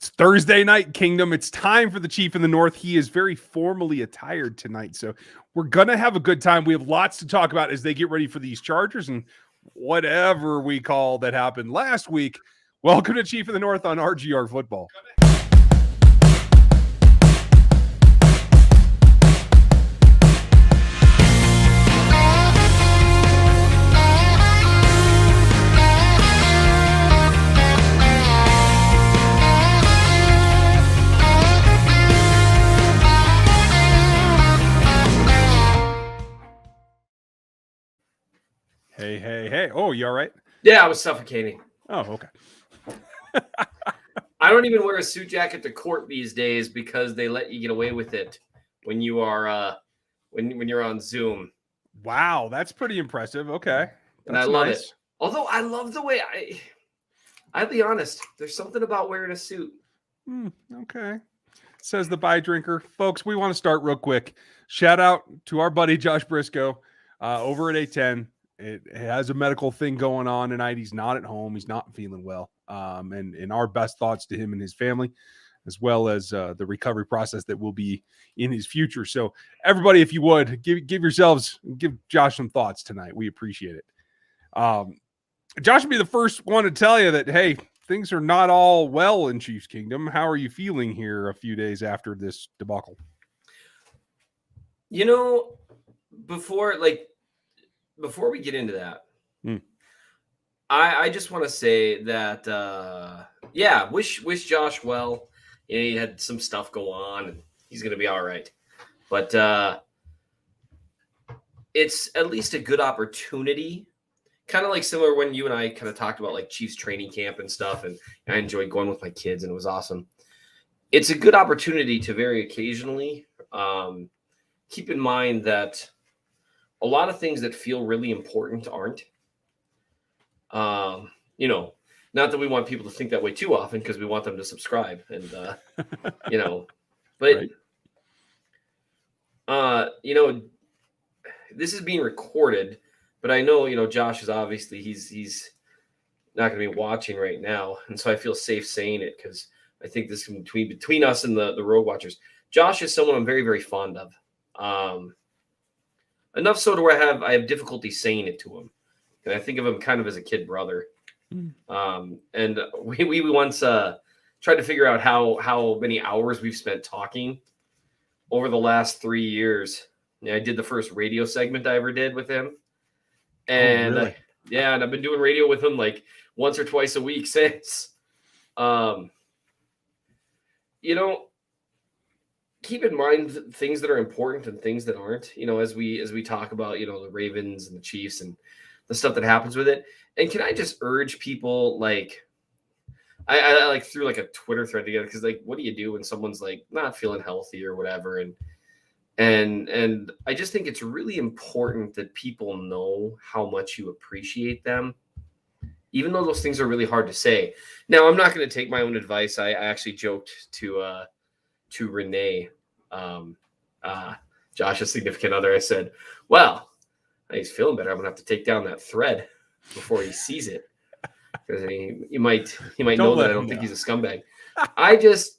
It's Thursday night, Kingdom. It's time for the Chief in the North. He is very formally attired tonight, so we're going to have a good time. We have lots to talk about as they get ready for these Chargers and whatever we call that happened last week. Welcome to Chief in the North on RGR Football. Hey. Oh, you all right? Yeah, I was suffocating. Oh, okay. I don't even wear a suit jacket to court these days because they let you get away with it when you are when you're on Zoom. Wow, that's pretty impressive. Okay. And I love it. Although I love the way I'll be honest, there's something about wearing a suit. Okay. Says the buy drinker. Folks, we want to start real quick. Shout out to our buddy Josh Brisco over at A10. It has a medical thing going on tonight. He's not at home. He's not feeling well. And our best thoughts to him and his family, as well as the recovery process that will be in his future. So everybody, if you would, give Josh some thoughts tonight. We appreciate it. Josh will be the first one to tell you that, hey, things are not all well in Chiefs Kingdom. How are you feeling here a few days after this debacle? You know, before we get into that, I just want to say that, wish Josh well. You know, he had some stuff go on, and he's going to be all right. But it's at least a good opportunity, kind of like similar when you and I kind of talked about like Chiefs training camp and stuff, and I enjoyed going with my kids, and it was awesome. It's a good opportunity to very occasionally keep in mind that a lot of things that feel really important aren't. You know, not that we want people to think that way too often because we want them to subscribe and, you know, but, right. You know, this is being recorded, but I know, you know, Josh is obviously, he's not going to be watching right now. And so I feel safe saying it because I think this is between us and the Road Watchers. Josh is someone I'm very, very fond of. Enough so to where I have difficulty saying it to him. And I think of him kind of as a kid brother. And we once tried to figure out how many hours we've spent talking over the last 3 years. Yeah, I did the first radio segment I ever did with him. And really? And I've been doing radio with him like once or twice a week since. You know, keep in mind things that are important and things that aren't, you know, as we talk about, you know, the Ravens and the Chiefs and the stuff that happens with it. And can I just urge people, like, I like threw like a Twitter thread together because, like, what do you do when someone's like not feeling healthy or whatever? And I just think it's really important that people know how much you appreciate them, even though those things are really hard to say. Now, I'm not going to take my own advice. I actually joked to Renee, Josh's significant other. I said, well, he's feeling better. I'm going to have to take down that thread before he sees it. Because he might know that I don't think he's a scumbag. I just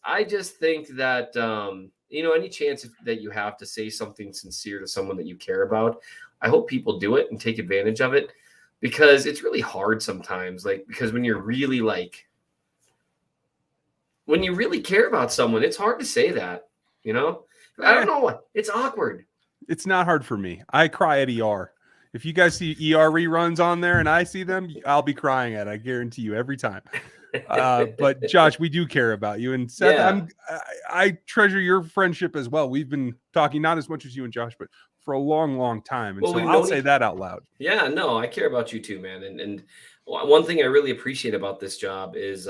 think that, you know, any chance that you have to say something sincere to someone that you care about, I hope people do it and take advantage of it, because it's really hard sometimes. Like, because when you're really when you really care about someone, it's hard to say that, you know? I don't know. It's awkward. It's not hard for me. I cry at ER. If you guys see ER reruns on there and I see them, I'll be crying at it. I guarantee you every time. But Josh, we do care about you. And Seth, I treasure your friendship as well. We've been talking not as much as you and Josh, but for a long, long time. And so I'll say that out loud. Yeah, no, I care about you too, man. And one thing I really appreciate about this job is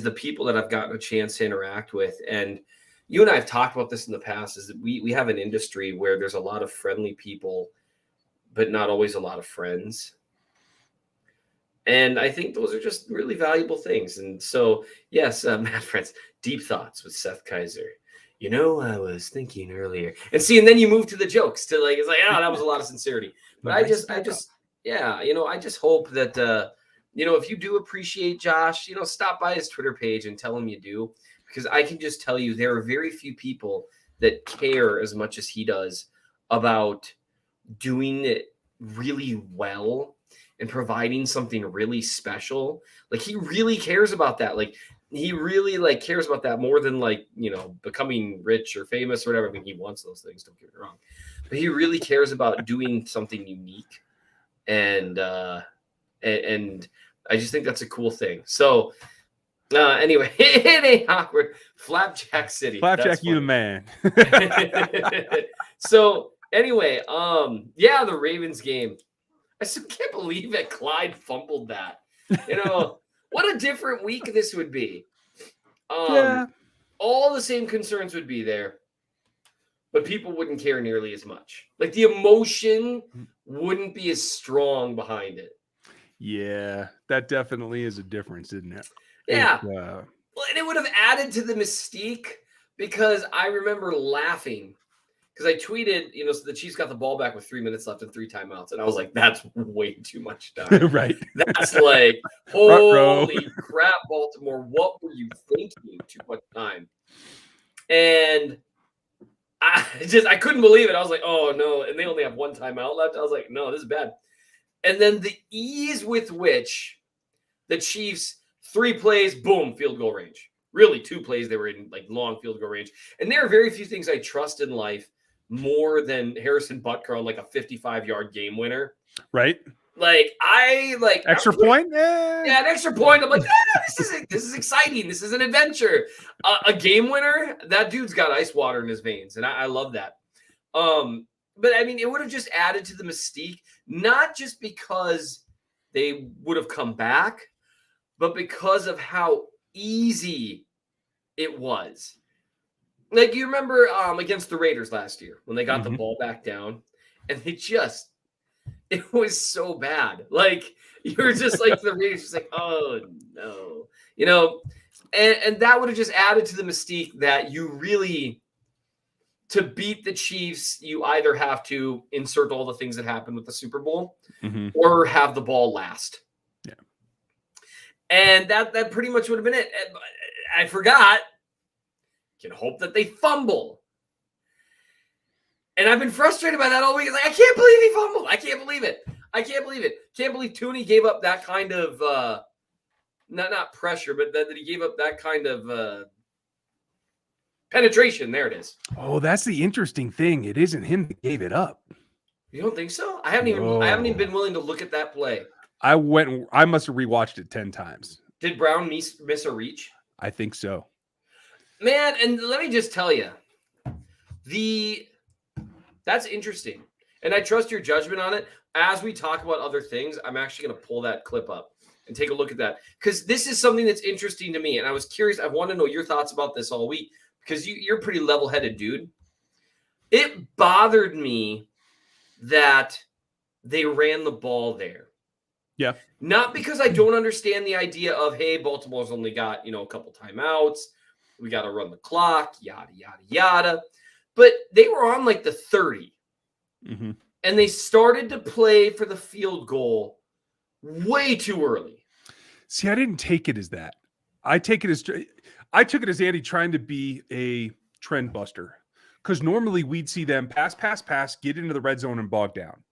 the people that I've gotten a chance to interact with. And you and I have talked about this in the past, is that we have an industry where there's a lot of friendly people, but not always a lot of friends. And I think those are just really valuable things. And so, yes, Matt Friends, Deep Thoughts with Seth Kaiser. You know, I was thinking earlier. And then you move to the jokes to like, it's like, that was a lot of sincerity. But I just, you know, I just hope that, if you do appreciate Josh, stop by his Twitter page and tell him you do, because I can just tell you there are very few people that care as much as he does about doing it really well and providing something really special. Like, he really cares about that. Like, he really cares about that more than becoming rich or famous or whatever. I mean, he wants those things, don't get me wrong, but he really cares about doing something unique. And I just think that's a cool thing. So anyway, it ain't awkward. Flapjack City. Flapjack, you the man. So anyway, the Ravens game. I still can't believe that Clyde fumbled that. What a different week this would be. All the same concerns would be there, but people wouldn't care nearly as much. Like, the emotion wouldn't be as strong behind it. Yeah, that definitely is a difference, isn't it? Yeah. Well, and it would have added to the mystique, because I remember laughing because I tweeted, so the Chiefs got the ball back with 3 minutes left and 3 timeouts. And I was like, that's way too much time. Right. That's like, holy crap, Baltimore. What were you thinking? Too much time. And I couldn't believe it. I was like, oh no. And they only have 1 timeout left. I was like, no, this is bad. And then the ease with which the Chiefs, 3 plays, boom, field goal range. Really, 2 plays, they were in long field goal range. And there are very few things I trust in life more than Harrison Butker on a 55-yard game winner. Right. Extra point? Yeah, an extra point. I'm like, this is exciting. This is an adventure. A game winner, that dude's got ice water in his veins. And I love that. But I mean, it would have just added to the mystique, not just because they would have come back, but because of how easy it was. Like, you remember against the Raiders last year when they got the ball back down, and it was so bad. Like, you were just like, the Raiders just like, oh no, and that would have just added to the mystique that you really, to beat the Chiefs, you either have to insert all the things that happened with the Super Bowl or have the ball last. Yeah. And that pretty much would have been it. I forgot. Can hope that they fumble. And I've been frustrated by that all week. It's like, I can't believe he fumbled. I can't believe it. Can't believe Tooney gave up that kind of not pressure, but that he gave up that kind of penetration. There it is. Oh, that's the interesting thing. It isn't him that gave it up. You don't think so? I haven't even been willing to look at that play. I must have rewatched it 10 times. Did Brown miss a reach? I think so. Man, and let me just tell you, that's interesting. And I trust your judgment on it. As we talk about other things, I'm actually going to pull that clip up and take a look at that, because this is something that's interesting to me. And I was curious. I want to know your thoughts about this all week, because you're a pretty level-headed dude. It bothered me that they ran the ball there. Yeah. Not because I don't understand the idea of, hey, Baltimore's only got, a couple timeouts. We got to run the clock, yada, yada, yada. But they were on the 30. Mm-hmm. And they started to play for the field goal way too early. See, I didn't take it as that. I took it as Andy trying to be a trend buster. Because normally we'd see them pass, get into the red zone and bog down.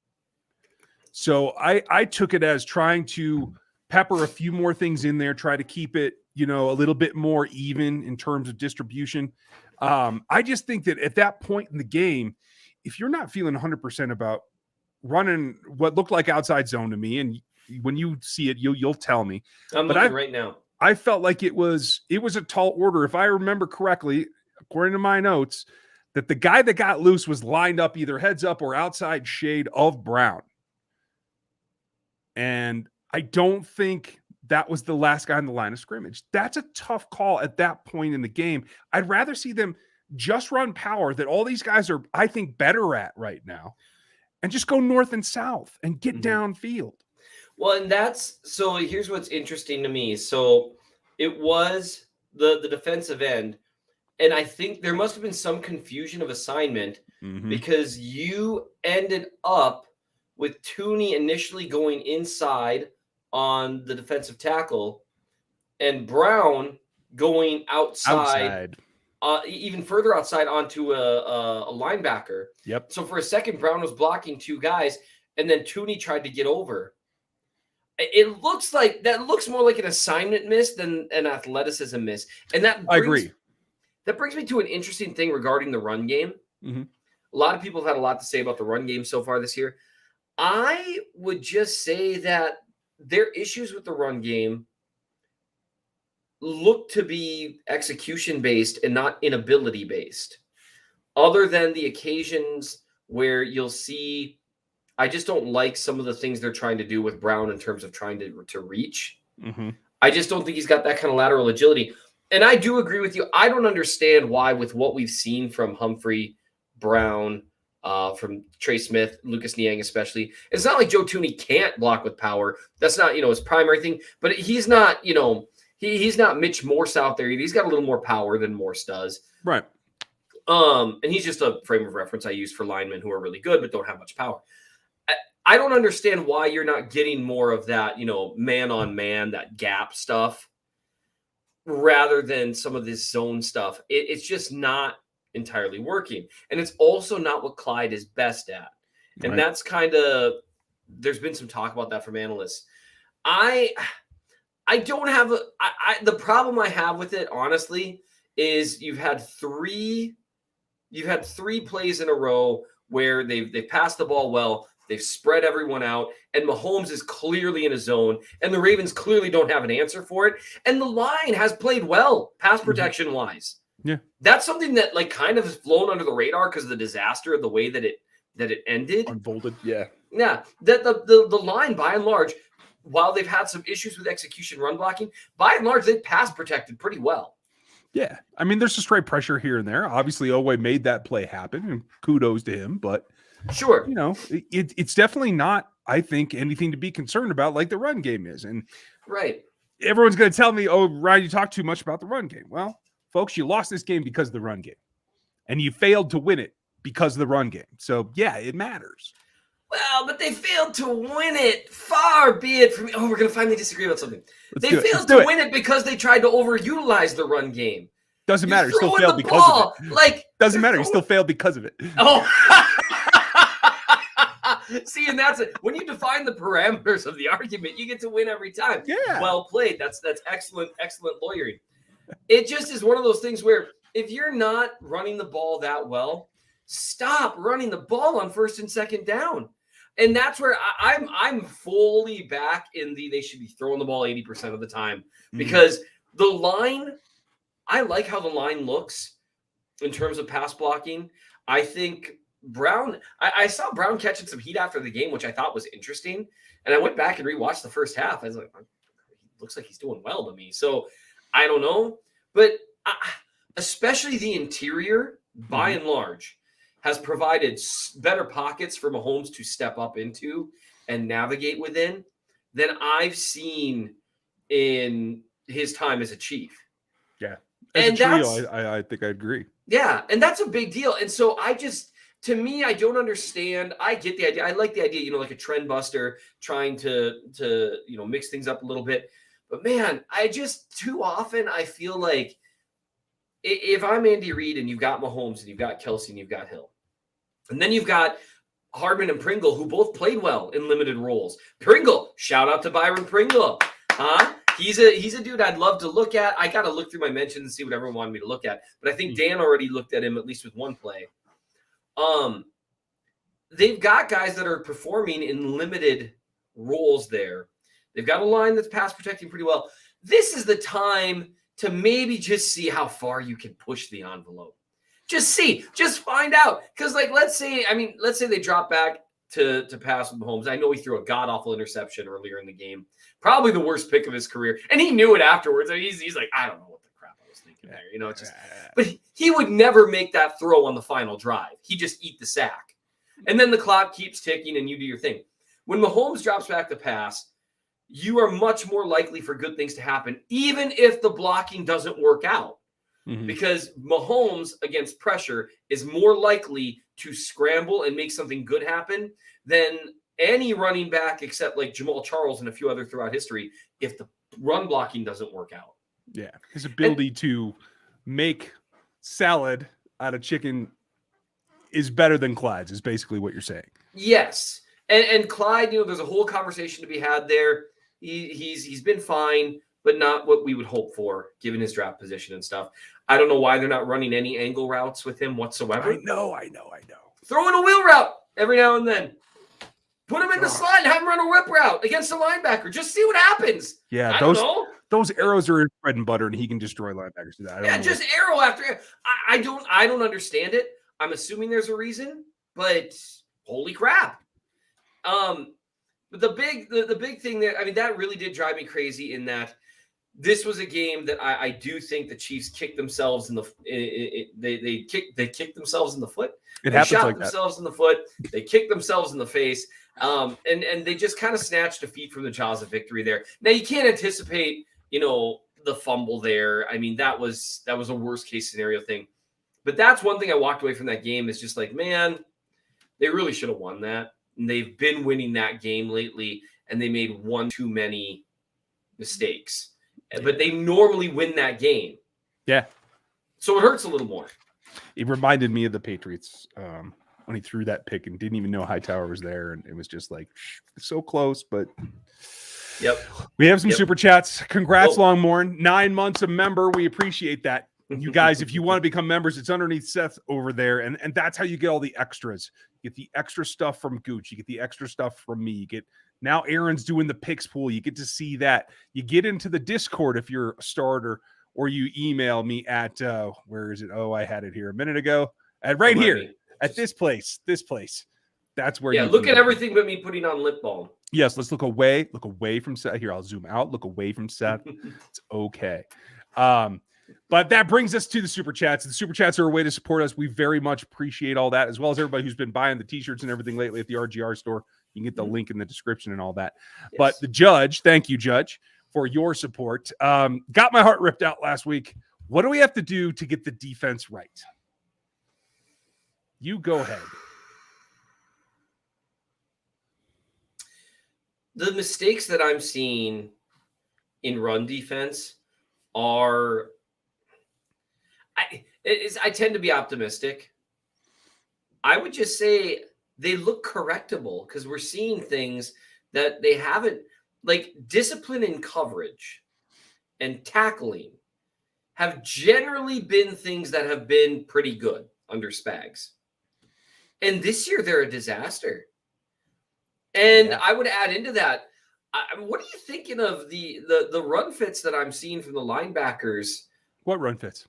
So I took it as trying to pepper a few more things in there, try to keep it, a little bit more even in terms of distribution. I just think that at that point in the game, if you're not feeling 100% about running what looked like outside zone to me, and when you see it, you'll tell me. I'm looking right now. I felt like it was a tall order. If I remember correctly, according to my notes, that the guy that got loose was lined up either heads up or outside shade of Brown. And I don't think that was the last guy in the line of scrimmage. That's a tough call at that point in the game. I'd rather see them just run power that all these guys are, I think, better at right now, and just go north and south and get downfield. Well, and so here's what's interesting to me. So it was the defensive end, and I think there must have been some confusion of assignment because you ended up with Tooney initially going inside on the defensive tackle and Brown going outside. Even further outside onto a linebacker. Yep. So for a second, Brown was blocking two guys, and then Tooney tried to get over. It looks like that looks more like an assignment miss than an athleticism miss. And I agree. That brings me to an interesting thing regarding the run game. Mm-hmm. A lot of people have had a lot to say about the run game so far this year. I would just say that their issues with the run game look to be execution based and not inability based, other than the occasions where you'll see, I just don't like some of the things they're trying to do with Brown in terms of trying to reach. Mm-hmm. I just don't think he's got that kind of lateral agility. And I do agree with you. I don't understand why, with what we've seen from Humphrey, Brown, from Trey Smith, Lucas Niang especially, it's not like Joe Tooney can't block with power. That's not, his primary thing, but he's not, he's not Mitch Morse out there. He's got a little more power than Morse does. Right. And he's just a frame of reference I use for linemen who are really good but don't have much power. I don't understand why you're not getting more of that, man on man, that gap stuff, rather than some of this zone stuff. It's just not entirely working. And it's also not what Clyde is best at. And that's kind of, there's been some talk about that from analysts. I don't have the problem I have with it, honestly, is you've had three plays in a row where they've passed the ball well, they've spread everyone out, and Mahomes is clearly in a zone, and the Ravens clearly don't have an answer for it. And the line has played well, pass protection wise. Yeah, that's something that kind of has flown under the radar because of the disaster of the way that it ended, unfolded. Yeah. That the line by and large, while they've had some issues with execution run blocking, by and large, they've pass protected pretty well. Yeah. I mean, there's a straight pressure here and there. Obviously, Oweh made that play happen, and kudos to him. But, sure, it's definitely not, I think, anything to be concerned about like the run game is. And everyone's going to tell me, oh, Ryan, you talk too much about the run game. Well, folks, you lost this game because of the run game. And you failed to win it because of the run game. So, yeah, it matters. Well, but they failed to win it. Far be it from me. Oh, we're going to finally disagree about something. They failed to win it because they tried to overutilize the run game. Doesn't matter. You still failed because of it. Doesn't matter. You still failed because of it. Oh. See, and that's it. When you define the parameters of the argument, you get to win every time. Yeah. Well played. That's excellent lawyering. It just is one of those things where if you're not running the ball that well, stop running the ball on first and second down. And that's where I'm fully back in they should be throwing the ball 80% of the time, because the line, I like how the line looks in terms of pass blocking. I think Brown, I saw Brown catching some heat after the game, which I thought was interesting. And I went back and rewatched the first half. I was like, looks like he's doing well to me. So I don't know, but especially the interior, by and large, has provided better pockets for Mahomes to step up into and navigate within than I've seen in his time as a Chief. Yeah. As a trio, I think I agree. Yeah. And that's a big deal. And so to me, I don't understand. I get the idea. I like the idea, like a trend buster trying to mix things up a little bit. But man, too often I feel like if I'm Andy Reid and you've got Mahomes and you've got Kelsey and you've got Hill, and then you've got Hardman and Pringle, who both played well in limited roles. Pringle, shout out to Byron Pringle. He's a dude I'd love to look at. I got to look through my mentions and see what everyone wanted me to look at. But I think Dan already looked at him at least with one play. They've got guys that are performing in limited roles there. They've got a line that's pass protecting pretty well. This is the time to maybe just see how far you can push the envelope. Just find out. Because let's say they drop back to pass with Mahomes. I know he threw a god-awful interception earlier in the game. Probably the worst pick of his career. And he knew it afterwards. He's like, I don't know what the crap I was thinking there. But he would never make that throw on the final drive. He just eat the sack. And then the clock keeps ticking and you do your thing. When Mahomes drops back to pass, you are much more likely for good things to happen, even if the blocking doesn't work out. Because Mahomes against pressure is more likely to scramble and make something good happen than any running back except like Jamal Charles and a few other throughout history if the run blocking doesn't work out. Yeah. His ability to make salad out of chicken is better than Clyde's, is basically what you're saying. Yes. And Clyde, there's a whole conversation to be had there. He's been fine, but not what we would hope for given his draft position and stuff. I don't know why they're not running any angle routes with him whatsoever. I know. Throw in a wheel route every now and then. Put him in the slot and have him run a rip route against a linebacker. Just see what happens. Yeah, those arrows are his bread and butter, and he can destroy linebackers. Just arrow after arrow. I don't understand it. I'm assuming there's a reason, but holy crap. But the big thing that really did drive me crazy in that this was a game that I do think the Chiefs kicked themselves in the they kicked themselves in the foot. They shot themselves in the foot. They kicked themselves in the face. And they just kind of snatched defeat from the jaws of victory there. Now you can't anticipate, the fumble there. I mean, that was a worst case scenario thing. But that's one thing I walked away from that game is just like, man, they really should have won that. And they've been winning that game lately, and they made one too many mistakes. But they normally win that game. Yeah. So it hurts a little more. It reminded me of the Patriots when he threw that pick and didn't even know Hightower was there. And it was just like so close, but yep. We have some super chats. Congrats, Longmorn. 9 months a member. We appreciate that. You guys, if you want to become members, it's underneath Seth over there. And that's how you get all the extras. You get the extra stuff from Gooch. You get the extra stuff from me. You get now Aaron's doing the picks pool. You get to see that. You get into the Discord if you're a starter, or you email me at where is it? Oh, I had it here a minute ago. Right here at this place. That's where look at everything but me putting on lip balm. Yes, let's look away from Seth. Here, I'll zoom out. Look away from Seth. It's okay. But that brings us to the super chats. The super chats are a way to support us. We very much appreciate all that, as well as everybody who's been buying the t-shirts and everything lately at the RGR store. You can get the link in the description and all that. Yes. But the Judge, thank you, Judge, for your support. Got my heart ripped out last week. What do we have to do to get the defense right? You go ahead. The mistakes that I'm seeing in run defense are I tend to be optimistic. I would just say they look correctable because we're seeing things that they haven't, like discipline in coverage and tackling have generally been things that have been pretty good under Spags. And this year they're a disaster. And I would add into that, what are you thinking of the run fits that I'm seeing from the linebackers? What run fits?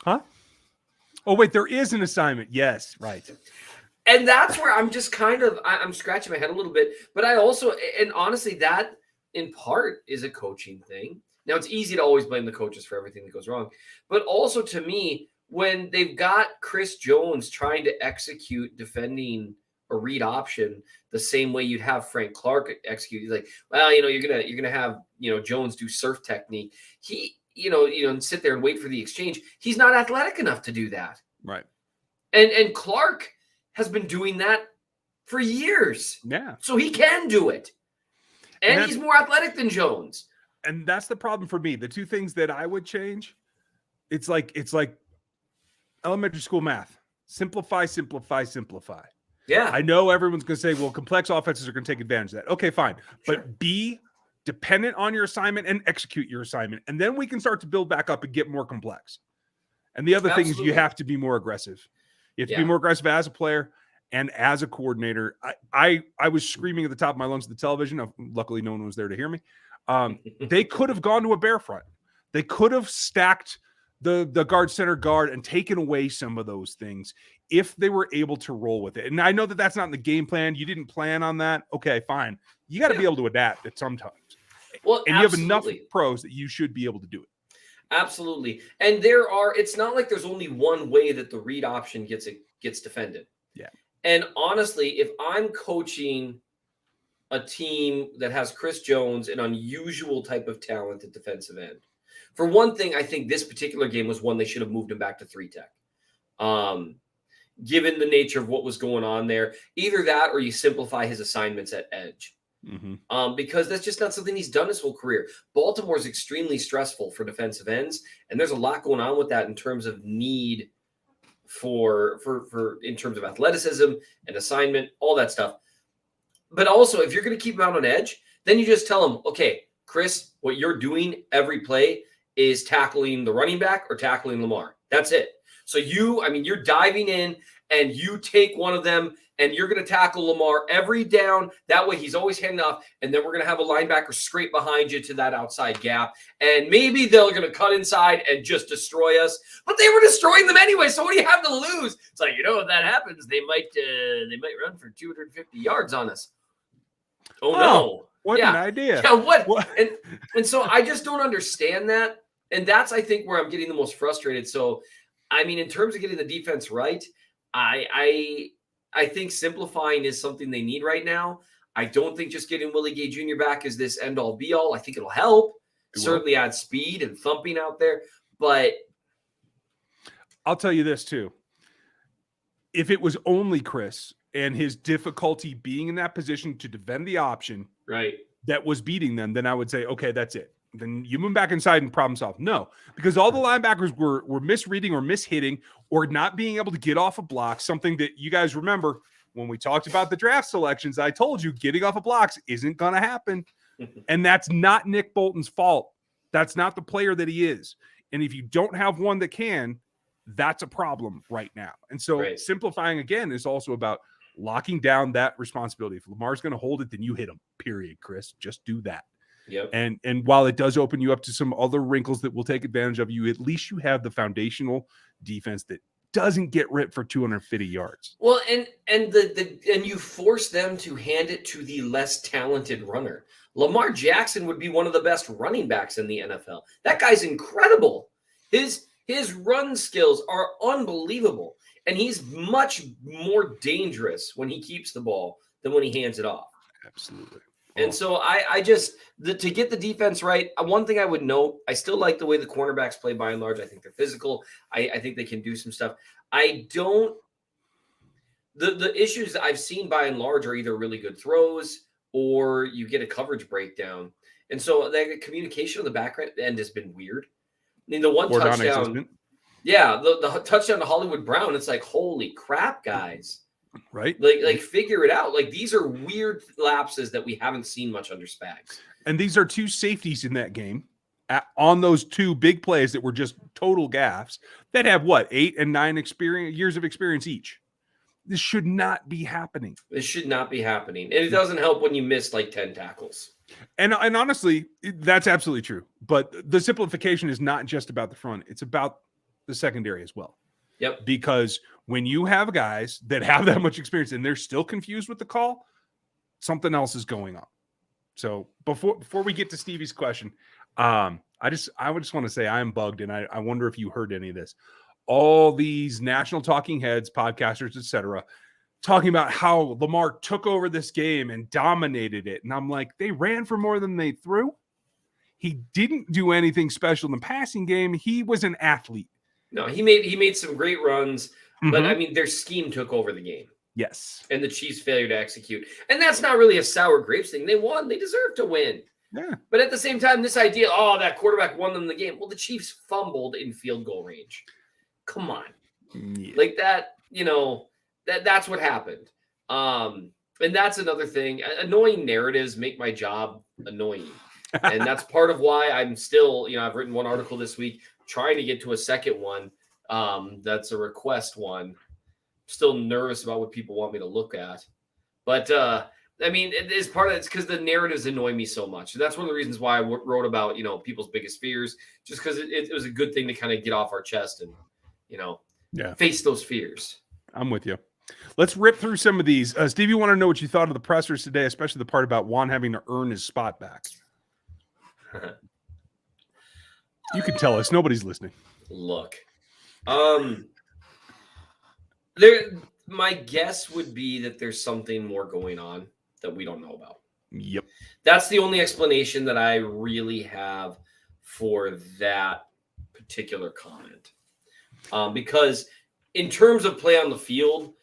Huh? Oh, wait, there is an assignment. Yes, right. And that's where I'm just I'm scratching my head a little bit. But I also, and honestly, that in part is a coaching thing. Now, it's easy to always blame the coaches for everything that goes wrong. But also to me, when they've got Chris Jones trying to execute defending a read option the same way you'd have Frank Clark execute, he's like, well, you're gonna have Jones do surf technique. He and sit there and wait for the exchange. He's not athletic enough to do that. Right. And Clark has been doing that for years. Yeah. So he can do it. And he's more athletic than Jones. And that's the problem for me. The two things that I would change, it's like elementary school math. Simplify. Yeah. I know everyone's going to say, well, complex offenses are going to take advantage of that. Okay, fine. Sure. But be dependent on your assignment and execute your assignment. And then we can start to build back up and get more complex. And the other thing is you have to be more aggressive. You have to be more aggressive as a player and as a coordinator. I was screaming at the top of my lungs at the television. Luckily, no one was there to hear me. They could have gone to a bear front. They could have stacked the guard, center guard, and taken away some of those things if they were able to roll with it. And I know that that's not in the game plan. You didn't plan on that. Okay, fine. You got to be able to adapt it sometimes. Well, and you have enough pros that you should be able to do it. Absolutely. And it's not like there's only one way that the read option gets defended. Yeah. And honestly, if I'm coaching a team that has Chris Jones, an unusual type of talent at defensive end, for one thing, I think this particular game was one they should have moved him back to 3 tech. given the nature of what was going on there. Either that or you simplify his assignments at edge. Because that's just not something he's done his whole career. Baltimore is extremely stressful for defensive ends, and there's a lot going on with that in terms of need for in terms of athleticism and assignment, all that stuff. But also, if you're going to keep him out on edge, then you just tell him, okay, Chris, what you're doing every play is tackling the running back or tackling Lamar. That's it. So you're diving in and you take one of them and you're going to tackle Lamar every down. That way he's always handing off. And then we're going to have a linebacker scrape behind you to that outside gap. And maybe they're going to cut inside and just destroy us. But they were destroying them anyway. So what do you have to lose? It's like, if that happens, they might run for 250 yards on us. Oh no. What an idea. Yeah, what? And so I just don't understand that. And that's, I think, where I'm getting the most frustrated. So, in terms of getting the defense right, I think simplifying is something they need right now. I don't think just getting Willie Gay Jr. back is this end-all, be-all. I think it'll help. Certainly add speed and thumping out there. But I'll tell you this, too. If it was only Chris and his difficulty being in that position to defend the option that was beating them, then I would say, okay, that's it. Then you move back inside and problem solve. No, because all the linebackers were misreading or mishitting or not being able to get off a block, something that you guys remember when we talked about the draft selections. I told you getting off of blocks isn't going to happen. And that's not Nick Bolton's fault. That's not the player that he is. And if you don't have one that can, that's a problem right now. And so simplifying again is also about locking down that responsibility. If Lamar's going to hold it, then you hit him, period, Chris. Just do that. Yep. And while it does open you up to some other wrinkles that will take advantage of you, at least you have the foundational defense that doesn't get ripped for 250 yards. Well, and you force them to hand it to the less talented runner. Lamar Jackson would be one of the best running backs in the NFL. That guy's incredible. His run skills are unbelievable, and he's much more dangerous when he keeps the ball than when he hands it off. Absolutely. And so I just to get the defense right, one thing I would note, I still like the way the cornerbacks play by and large. I think they're physical. I think they can do some stuff. The issues that I've seen by and large are either really good throws or you get a coverage breakdown. And so the communication on the back end has been weird. The one touchdown. Yeah, the touchdown to Hollywood Brown, it's like, holy crap, guys. Right. Like figure it out. Like these are weird lapses that we haven't seen much under Spags. And these are two safeties in that game on those two big plays that were just total gaffes that have 8 and 9 years of experience each. This should not be happening. This should not be happening. And it doesn't help when you miss 10 tackles. And honestly, that's absolutely true. But the simplification is not just about the front. It's about the secondary as well. Yep. Because when you have guys that have that much experience and they're still confused with the call, something else is going on. So before we get to Stevie's question, I would just want to say I am bugged, and I wonder if you heard any of this. All these national talking heads, podcasters, etc., talking about how Lamar took over this game and dominated it. And I'm like, they ran for more than they threw. He didn't do anything special in the passing game. He was an athlete. No, he made some great runs, but their scheme took over the game. Yes. And the Chiefs' failure to execute. And that's not really a sour grapes thing. They won. They deserve to win. Yeah. But at the same time, this idea, that quarterback won them the game. Well, the Chiefs fumbled in field goal range. Come on. Yeah. Like that, that's what happened. And that's another thing. Annoying narratives make my job annoying. And that's part of why I'm still, I've written one article this week trying to get to a second one. That's a request one. Still nervous about what people want me to look at. But, it is part of it's because the narratives annoy me so much. And that's one of the reasons why I wrote about, people's biggest fears, just because it was a good thing to kind of get off our chest and, face those fears. I'm with you. Let's rip through some of these. Steve, you want to know what you thought of the pressers today, especially the part about Juan having to earn his spot back. You can tell us. Nobody's listening. Look, my guess would be that there's something more going on that we don't know about. Yep. That's the only explanation that I really have for that particular comment. Because in terms of play on the field,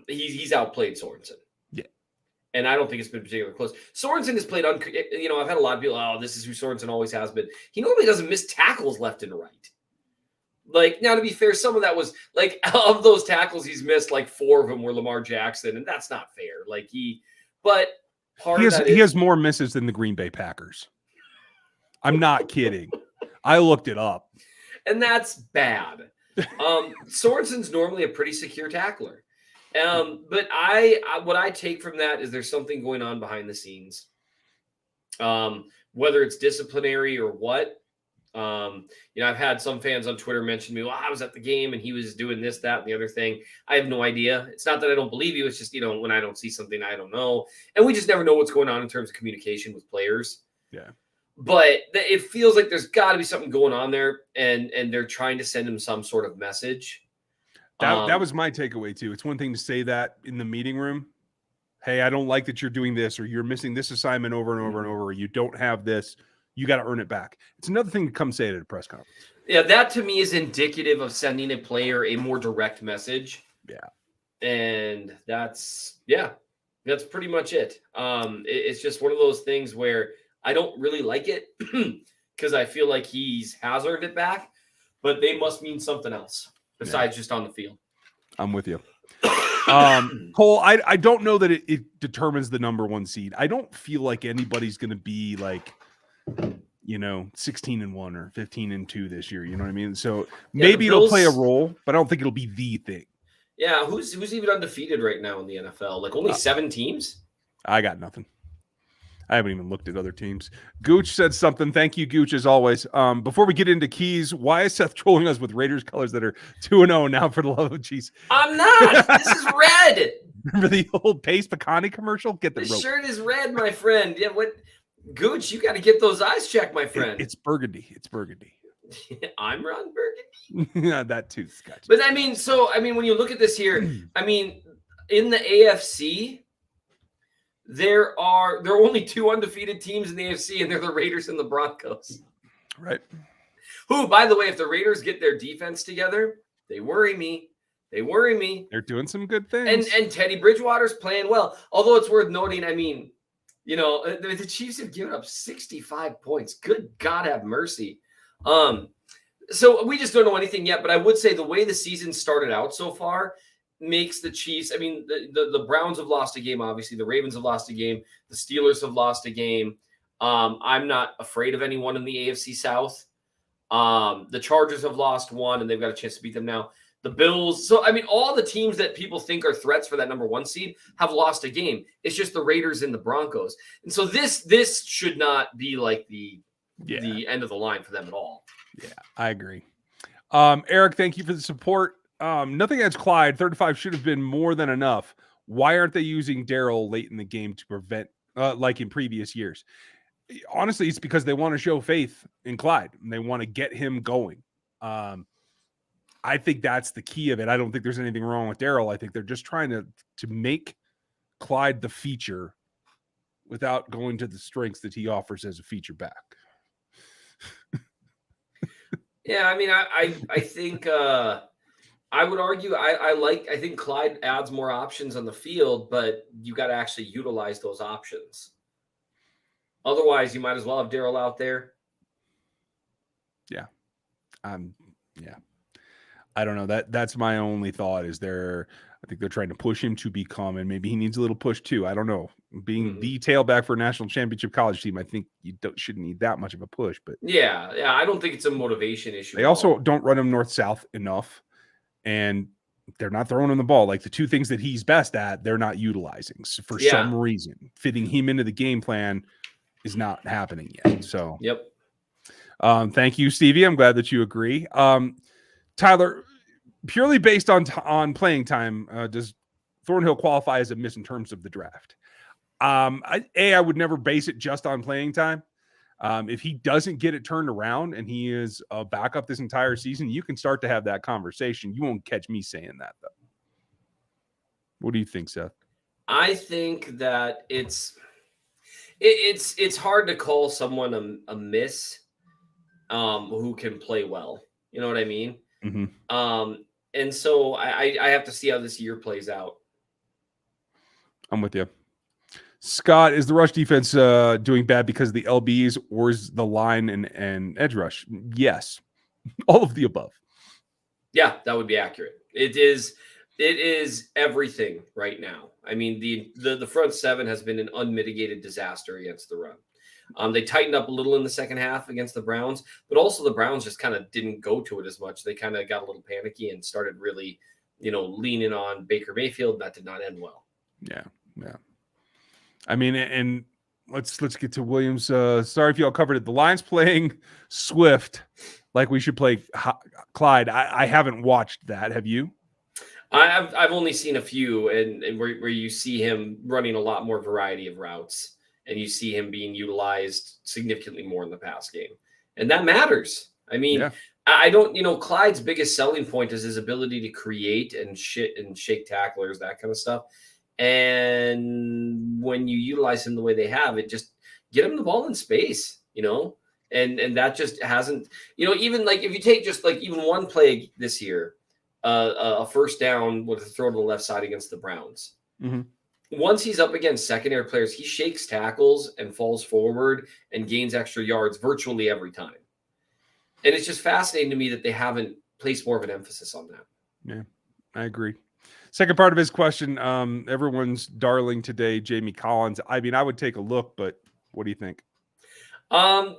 he's outplayed Sorensen. Yeah. And I don't think it's been particularly close. Sorensen has played, I've had a lot of people, this is who Sorensen always has been. He normally doesn't miss tackles left and right. Like, now to be fair, some of that was like, of those tackles he's missed, like 4 of them were Lamar Jackson, and that's not fair. Like he has more misses than the Green Bay Packers. I'm not kidding. I looked it up. And that's bad. Sorensen's normally a pretty secure tackler. But what I take from that is there's something going on behind the scenes. Whether it's disciplinary or what. I've had some fans on Twitter mention me, well, I was at the game and he was doing this, that, and the other thing. I have no idea. It's not that I don't believe you. It's just, when I don't see something, I don't know. And we just never know what's going on in terms of communication with players. Yeah. But it feels like there's got to be something going on there, and they're trying to send him some sort of message. That was my takeaway too. It's one thing to say that in the meeting room. Hey, I don't like that you're doing this, or you're missing this assignment over and over and over. Or you don't have this. You got to earn it back. It's another thing to come say it at a press conference. Yeah, that to me is indicative of sending a player a more direct message. Yeah. And that's pretty much it. It's just one of those things where I don't really like it because I feel like has earned it back, but they must mean something else besides just on the field. I'm with you. Cole, I don't know that it determines the number 1 seed. I don't feel like anybody's going to be like, 16-1 or 15-2 this year. You know what I mean? So maybe it'll play a role, but I don't think it'll be the thing. Yeah. Who's even undefeated right now in the NFL? Like only 7 teams? I got nothing. I haven't even looked at other teams. Gooch said something. Thank you, Gooch, as always. Before we get into keys, why is Seth trolling us with Raiders colors that are 2-0 now, for the love of cheese? I'm not. This is red. Remember the old Pace Picani commercial? Get the rope. Shirt is red, my friend. Yeah, what? Gooch, you got to get those eyes checked, my friend. It's burgundy. It's burgundy. I'm Ron Burgundy. Yeah, that too. Scotch. But when you look at this here, in the AFC, there are only 2 undefeated teams in the AFC, and they're the Raiders and the Broncos. Right. Who, by the way, if the Raiders get their defense together, they worry me. They're doing some good things. And Teddy Bridgewater's playing well. Although it's worth noting, the Chiefs have given up 65 points. Good God have mercy. So we just don't know anything yet, but I would say the way the season started out so far makes the Chiefs, the Browns have lost a game, obviously. The Ravens have lost a game. The Steelers have lost a game. I'm not afraid of anyone in the AFC South. The Chargers have lost 1, and they've got a chance to beat them now. The Bills. So, all the teams that people think are threats for that number 1 seed have lost a game. It's just the Raiders and the Broncos. And so this should not be like the end of the line for them at all. Yeah, I agree. Eric, thank you for the support. Nothing against Clyde. 35 should have been more than enough. Why aren't they using Darryl late in the game to prevent, like in previous years? Honestly, it's because they want to show faith in Clyde and they want to get him going. I think that's the key of it. I don't think there's anything wrong with Darryl. I think they're just trying to make Clyde the feature without going to the strengths that he offers as a feature back. Yeah, I think I would argue I think Clyde adds more options on the field, but you got to actually utilize those options. Otherwise, you might as well have Darryl out there. Yeah. Yeah. I don't know. That's my only thought is I think they're trying to push him to become, and maybe he needs a little push too. I don't know. Being the tailback for a national championship college team, I think you shouldn't need that much of a push. But yeah, I don't think it's a motivation issue. They also don't run him north-south enough, and they're not throwing him the ball. Like the 2 things that he's best at, they're not utilizing for some reason. Fitting him into the game plan is not happening yet. So, yep. Thank you, Stevie. I'm glad that you agree. Tyler, purely based on playing time, does Thornhill qualify as a miss in terms of the draft? I would never base it just on playing time. If he doesn't get it turned around and he is a backup this entire season, you can start to have that conversation. You won't catch me saying that, though. What do you think, Seth? I think that it's hard to call someone a miss who can play well. You know what I mean? Mm-hmm. And so I have to see how this year plays out. I'm with you. Scott, is the rush defense doing bad because of the LBs, or is the line and edge rush? Yes. All of the above. Yeah, that would be accurate. It is everything right now. I mean, the front seven has been an unmitigated disaster against the run. They tightened up a little in the second half against the Browns, but also the Browns just kind of didn't go to it as much. They kind of got a little panicky and started really, leaning on Baker Mayfield, and that did not end well. Yeah. I mean, and let's get to Williams. Sorry if y'all covered it. The Lions playing Swift like we should play Clyde. I haven't watched that. Have you? I've only seen a few, and where you see him running a lot more variety of routes, and you see him being utilized significantly more in the pass game, and that matters. I mean, I don't, Clyde's biggest selling point is his ability to create and shake tacklers, that kind of stuff. And when you utilize him the way they have, it just get him the ball in space, and that just hasn't, even like if you take just like even one play this year, a first down with a throw to the left side against the Browns. Mm-hmm. Once he's up against secondary players, he shakes tackles and falls forward and gains extra yards virtually every time. And it's just fascinating to me that they haven't placed more of an emphasis on that. Yeah, I agree. Second part of his question, everyone's darling today, Jamie Collins. I mean, I would take a look, but what do you think? A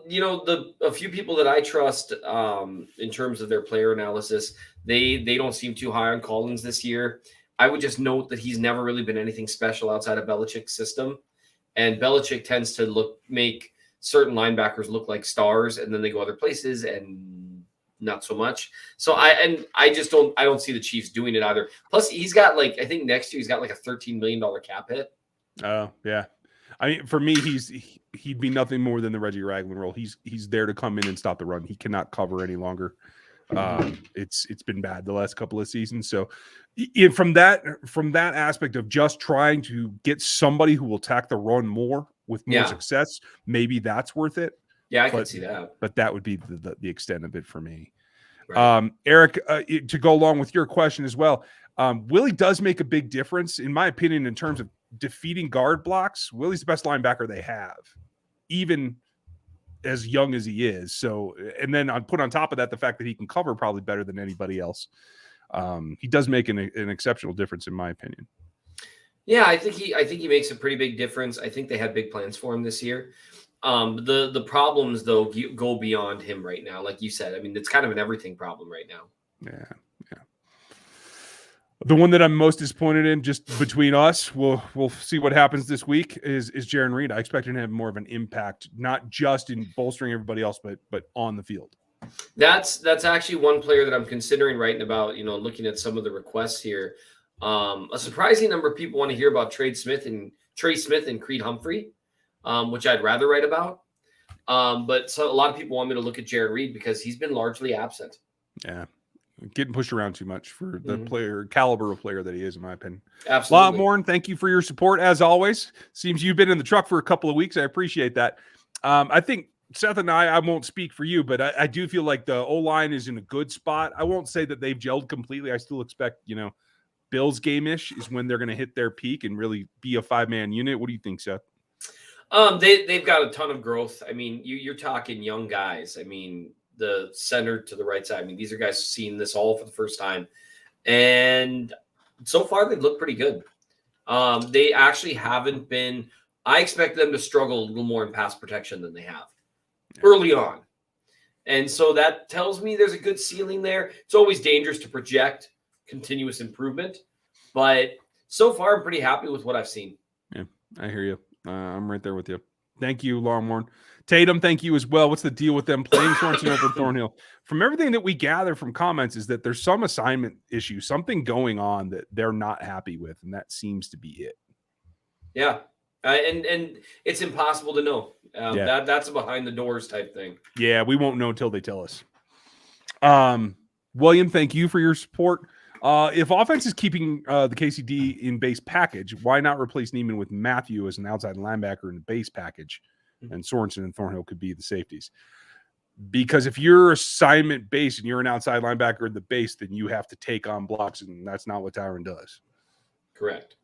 few people that I trust in terms of their player analysis, they don't seem too high on Collins this year. I would just note that he's never really been anything special outside of Belichick's system. And Belichick tends to make certain linebackers look like stars, and then they go other places and not so much. So I don't see the Chiefs doing it either. Plus, he's got I think next year he's got like a $13 million cap hit. Oh, yeah. I mean, for me, he'd be nothing more than the Reggie Ragland role. He's there to come in and stop the run. He cannot cover any longer. It's been bad the last couple of seasons. So from that aspect of just trying to get somebody who will attack the run more with more success, maybe that's worth it. Yeah, I can see that. But that would be the extent of it for me. Right. Eric, to go along with your question as well, Willie does make a big difference, in my opinion, in terms of defeating guard blocks. Willie's the best linebacker they have, even as young as he is. So, and then I'd put on top of that the fact that he can cover probably better than anybody else. He does make an exceptional difference, in my opinion. Yeah, I think he makes a pretty big difference. I think they had big plans for him this year. The problems though go beyond him right now. Like you said, I mean, it's kind of an everything problem right now. Yeah. The one that I'm most disappointed in, just between us, we'll see what happens this week, is Jaron Reed. I expect him to have more of an impact, not just in bolstering everybody else, but on the field. That's actually one player that I'm considering writing about, looking at some of the requests here. A surprising number of people want to hear about Trey Smith and Creed Humphrey, which I'd rather write about. But a lot of people want me to look at Jaron Reed because he's been largely absent. Yeah. Getting pushed around too much for the caliber of player that he is, in my opinion. Absolutely. Morn, thank you for your support as always. Seems you've been in the truck for a couple of weeks. I appreciate that. I think Seth and I won't speak for you, but I do feel like the O-line is in a good spot. I won't say that they've gelled completely. I still expect, Bills game-ish is when they're going to hit their peak and really be a 5-man unit. What do you think, Seth? They've got a ton of growth. I mean, you're talking young guys. I mean, the center to the right side. I mean, these are guys seeing this all for the first time. And so far, they've looked pretty good. They actually haven't been – I expect them to struggle a little more in pass protection than they have early on. And so that tells me there's a good ceiling there. It's always dangerous to project continuous improvement. But so far, I'm pretty happy with what I've seen. Yeah, I hear you. I'm right there with you. Thank you, Longmorn. Tatum, thank you as well. What's the deal with them playing Sorensen over Thornhill? From everything that we gather from comments is that there's some assignment issue, something going on that they're not happy with, and that seems to be it. Yeah, and it's impossible to know. That's a behind the doors type thing. Yeah, we won't know until they tell us. William, thank you for your support. If offense is keeping the KCD in base package, why not replace Neiman with Matthew as an outside linebacker in the base package? And Sorensen and Thornhill could be the safeties. Because if you're assignment based and you're an outside linebacker in the base, then you have to take on blocks, and that's not what Tyron does. Correct.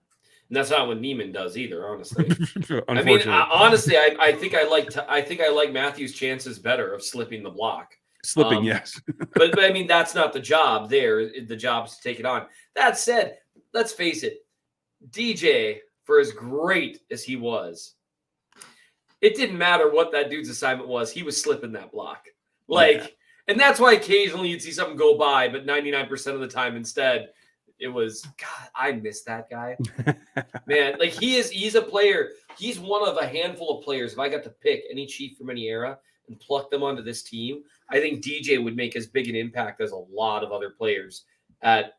And that's not what Neiman does either, honestly. Unfortunately. Honestly, I think I like Matthews' chances better of slipping the block. Slipping, yes. but I mean, that's not the job there. The job is to take it on. That said, let's face it, DJ, for as great as he was, it didn't matter what that dude's assignment was. He was slipping that block. And that's why occasionally you'd see something go by, but 99% of the time instead, it was, God, I miss that guy. Man, like he's a player. He's one of a handful of players. If I got to pick any Chief from any era and pluck them onto this team, I think DJ would make as big an impact as a lot of other players at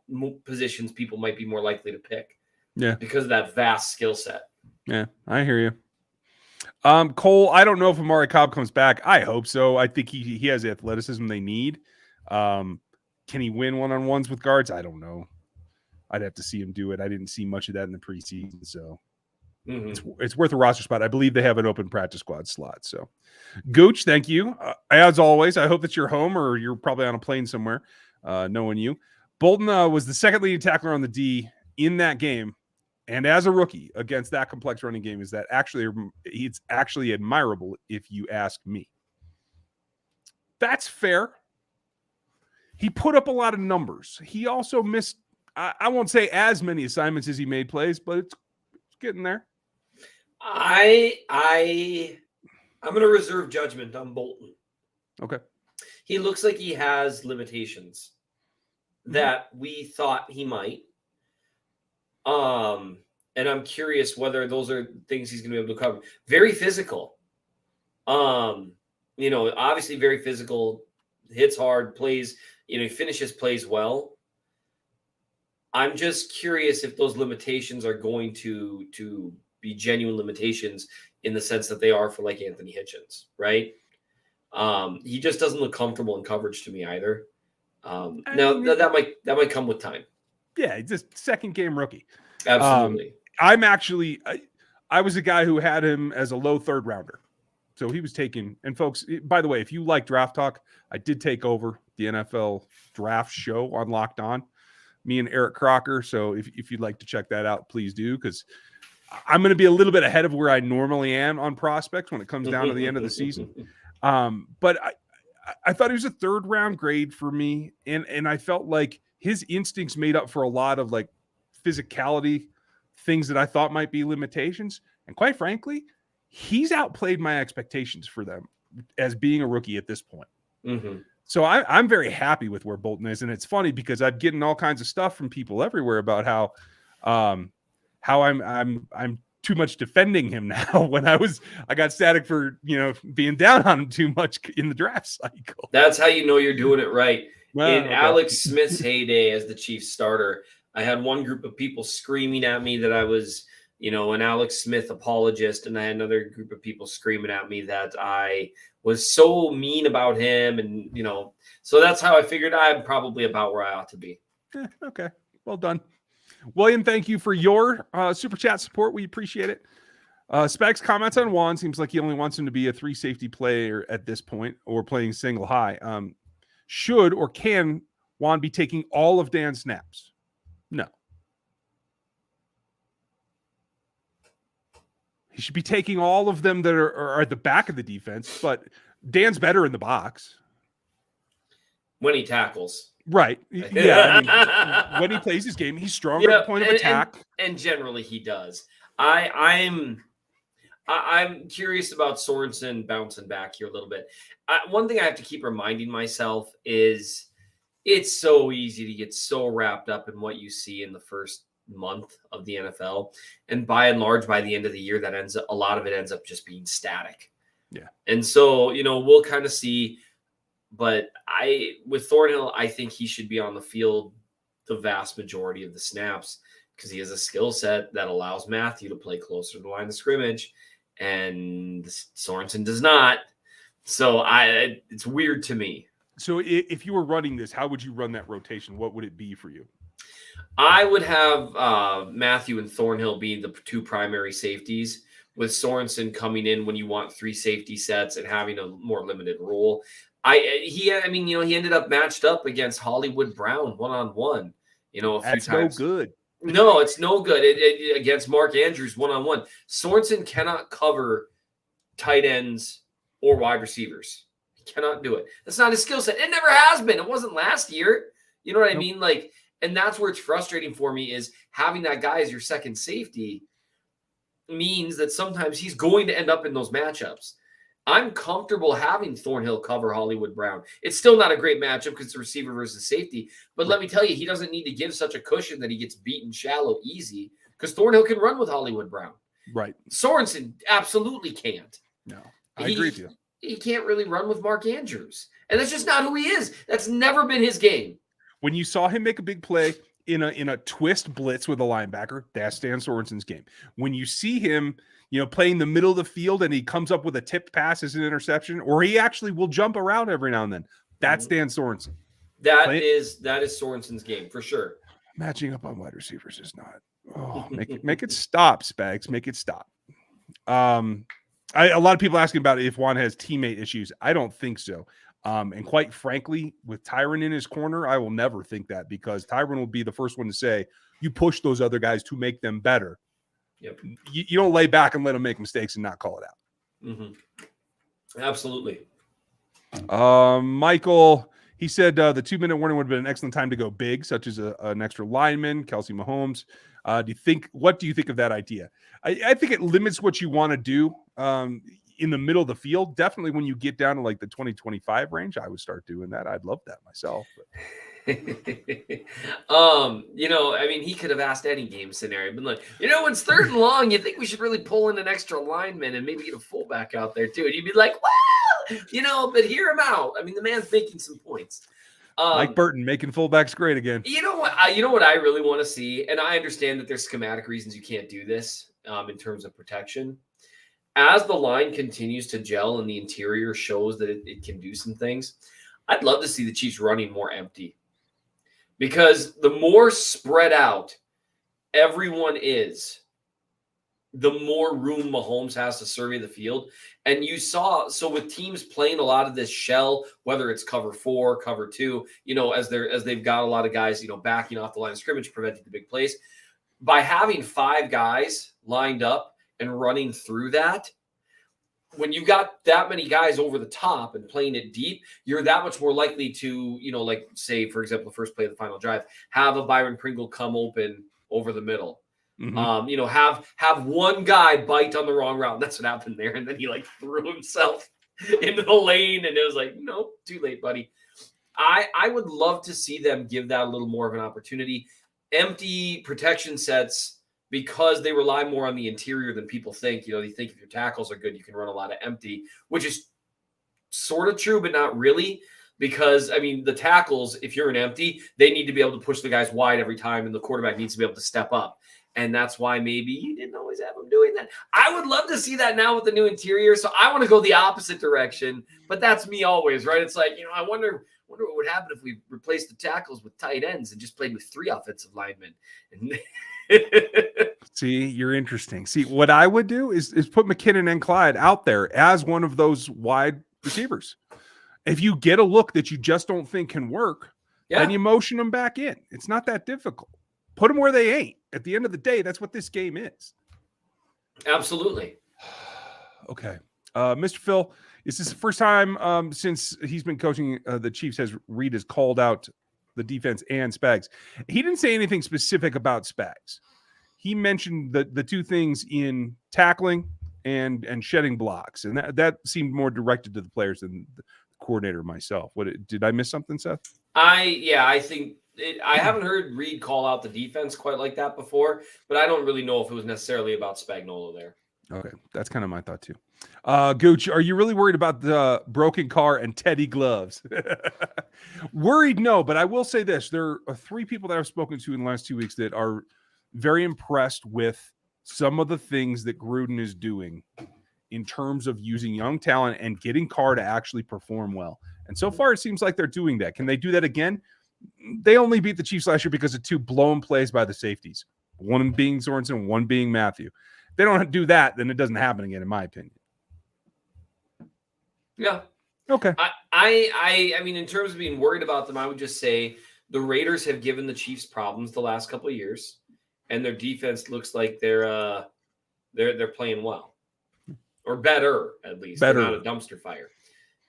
positions people might be more likely to pick. Yeah. Because of that vast skill set. Yeah, I hear you. Cole, I don't know if Amari Cobb comes back. I hope so. I think he has the athleticism they need. Can he win one-on-ones with guards? I don't know. I'd have to see him do it. I didn't see much of that in the preseason, so it's worth a roster spot. I believe they have an open practice squad slot. So, Gooch, thank you. As always, I hope that you're home or you're probably on a plane somewhere, knowing you. Bolton was the second leading tackler on the D in that game. And as a rookie against that complex running game, it's actually admirable if you ask me. That's fair. He put up a lot of numbers. He also missed, I won't say as many assignments as he made plays, but it's getting there. I'm going to reserve judgment on Bolton. Okay. He looks like he has limitations that we thought he might. And I'm curious whether those are things he's going to be able to cover. Very physical. Obviously very physical, hits hard, plays, he finishes plays well. I'm just curious if those limitations are going to be genuine limitations in the sense that they are for like Anthony Hitchens, right? He just doesn't look comfortable in coverage to me either. That might come with time. Yeah, just second game rookie. Absolutely. I was a guy who had him as a low third rounder. So he was taken. And folks, by the way, if you like Draft Talk, I did take over the NFL draft show on Locked On, me and Eric Crocker. So if you'd like to check that out, please do, because I'm going to be a little bit ahead of where I normally am on prospects when it comes down to the end of the season. But I thought he was a third round grade for me. And I felt like his instincts made up for a lot of like physicality things that I thought might be limitations. And quite frankly, he's outplayed my expectations for them as being a rookie at this point. So I'm very happy with where Bolton is. And it's funny because I'm getting all kinds of stuff from people everywhere about how I'm too much defending him now when I got static for, being down on him too much in the draft cycle. That's how you know you're doing it right. Well, in Alex Smith's heyday as the Chiefs starter, I had one group of people screaming at me that I was, an Alex Smith apologist, and I had another group of people screaming at me that I was so mean about him, and so that's how I figured I'm probably about where I ought to be. Okay, well done, William. Thank you for your super chat support. We appreciate it. Specs comments on Juan. Seems like he only wants him to be a 3 safety player at this point, or playing single high. Should or can Juan be taking all of Dan's snaps? No. He should be taking all of them that are at the back of the defense, but Dan's better in the box. When he tackles. Right. Yeah. When he plays his game, he's stronger at the point of attack. And generally he does. I'm curious about Sorensen bouncing back here a little bit. One thing I have to keep reminding myself is it's so easy to get so wrapped up in what you see in the first month of the NFL. And by and large, by the end of the year, a lot of it ends up just being static. Yeah. And so, we'll kind of see, but with Thornhill, I think he should be on the field the vast majority of the snaps because he has a skill set that allows Matthew to play closer to the line of scrimmage, and Sorensen does not. So it's weird to me. So if you were running this, how would you run that rotation? What would it be for you? I would have Matthew and Thornhill being the 2 primary safeties, with Sorensen coming in when you want 3 safety sets and having a more limited role. He ended up matched up against Hollywood Brown one-on-one, a few That's times. no good. No, it's no good. Against Mark Andrews one-on-one. Sorensen cannot cover tight ends or wide receivers. He cannot do it. That's not his skill set. It never has been. It wasn't last year. You know what I mean? Like, and that's where it's frustrating for me is having that guy as your second safety means that sometimes he's going to end up in those matchups. I'm comfortable having Thornhill cover Hollywood Brown. It's still not a great matchup because it's a receiver versus safety. But let me tell you, he doesn't need to give such a cushion that he gets beaten shallow easy because Thornhill can run with Hollywood Brown. Right. Sorensen absolutely can't. No, I agree with you. He can't really run with Mark Andrews. And that's just not who he is. That's never been his game. When you saw him make a big play in a twist blitz with a linebacker, that's Dan Sorensen's game. When you see him, playing the middle of the field and he comes up with a tipped pass as an interception, or he actually will jump around every now and then, that's Dan Sorensen. That is Sorensen's game for sure. Matching up on wide receivers is not. Oh, make it stop, Spags. Make it stop. A lot of people asking about if Juan has teammate issues. I don't think so. And quite frankly, with Tyron in his corner, I will never think that because Tyron will be the first one to say, you push those other guys to make them better. Yep. You don't lay back and let them make mistakes and not call it out. Mm-hmm. Absolutely. Michael, he said the 2-minute warning would have been an excellent time to go big, such as an extra lineman, Kelsey Mahomes. What do you think of that idea? I think it limits what you want to do in the middle of the field. Definitely when you get down to like the 20-25 range, I would start doing that. I'd love that myself. He could have asked any game scenario, been like, when it's 3rd and long, you think we should really pull in an extra lineman and maybe get a fullback out there too. And you'd be like, well, but hear him out. I mean, the man's making some points. Mike Burton making fullbacks great again. You know what I really want to see, and I understand that there's schematic reasons you can't do this in terms of protection. As the line continues to gel and the interior shows that it can do some things, I'd love to see the Chiefs running more empty. Because the more spread out everyone is, the more room Mahomes has to survey the field. And you saw, so with teams playing a lot of this shell, whether it's cover 4, cover 2, as they've got a lot of guys, backing off the line of scrimmage, preventing the big plays, by having 5 guys lined up and running through that, when you got that many guys over the top and playing it deep, you're that much more likely to, like say, for example, the first play of the final drive, have a Byron Pringle come open over the middle. Mm-hmm. Have one guy bite on the wrong route. That's what happened there. And then he threw himself into the lane and it was like, no, too late, buddy. I would love to see them give that a little more of an opportunity. Empty protection sets, because they rely more on the interior than people think. They think if your tackles are good, you can run a lot of empty, which is sort of true, but not really. Because, the tackles, if you're an empty, they need to be able to push the guys wide every time, and the quarterback needs to be able to step up. And that's why maybe you didn't always have them doing that. I would love to see that now with the new interior. So I want to go the opposite direction, but that's me always, right? It's like, I wonder what would happen if we replaced the tackles with tight ends and just played with 3 offensive linemen. See, you're interesting. See, what I would do is put McKinnon and Clyde out there as one of those wide receivers. If you get a look that you just don't think can work, then you motion them back in. It's not that difficult. Put them where they ain't. At the end of the day, that's what this game is. Absolutely. Okay. Mr. Phil, is this the first time since he's been coaching the Chiefs Reed has called out the defense and Spags? He didn't say anything specific about Spags. He mentioned the 2 things in tackling and shedding blocks, and that seemed more directed to the players than the coordinator myself. Did I miss something, Seth? I think I haven't heard Reed call out the defense quite like that before, but I don't really know if it was necessarily about Spagnuolo there. Okay, that's kind of my thought too. Gooch, are you really worried about the broken car and Teddy gloves? Worried, no, but I will say this. There are 3 people that I've spoken to in the last 2 weeks that are very impressed with some of the things that Gruden is doing in terms of using young talent and getting Carr to actually perform well. And so far, it seems like they're doing that. Can they do that again? They only beat the Chiefs last year because of 2 blown plays by the safeties, one being Sorensen, one being Matthew. If they don't do that, then it doesn't happen again, in my opinion. Yeah. Okay. I mean, in terms of being worried about them, I would just say the Raiders have given the Chiefs problems the last couple of years, and their defense looks like they're playing well, or better at least. Better. They're not a dumpster fire,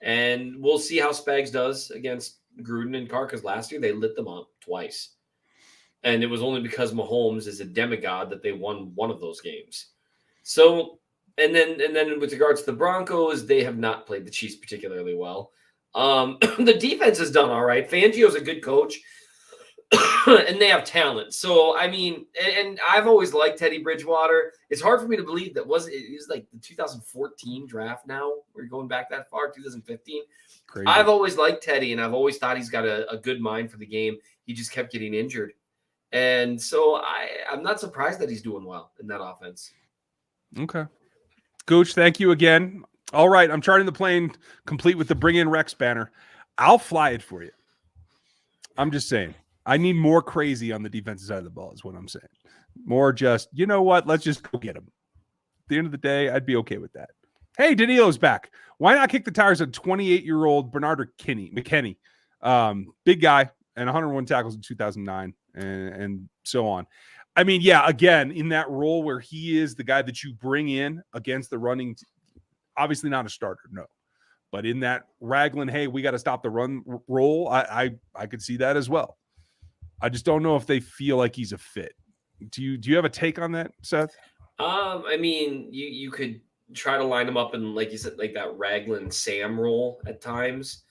and we'll see how Spags does against Gruden and Carr, because last year they lit them up twice, and it was only because Mahomes is a demigod that they won one of those games. So. And then with regards to the Broncos, they have not played the Chiefs particularly well. The defense has done all right. Fangio's a good coach, and they have talent. So, I mean, and I've always liked Teddy Bridgewater. It's hard for me to believe that it was like the 2014 draft now. We're going back that far, 2015. Crazy. I've always liked Teddy, and I've always thought he's got a good mind for the game. He just kept getting injured. And so I'm not surprised that he's doing well in that offense. Okay. Gooch, thank you again. All right, I'm charting the plane complete with the Bring in Rex banner. I'll fly it for you. I'm just saying. I need more crazy on the defensive side of the ball is what I'm saying. More just, you know what? Let's just go get him. At the end of the day, I'd be okay with that. Hey, Danilo's back. Why not kick the tires on 28-year-old Bernard McKinney? Big guy and 101 tackles in 2009 and so on. I mean, yeah, again, in that role where he is the guy that you bring in against the running, obviously not a starter, no. But in that Raglan, hey, we got to stop the run role, I could see that as well. I just don't know if they feel like he's a fit. Do you have a take on that, Seth? I mean, you could try to line him up in, like you said, like that Raglan Sam role at times.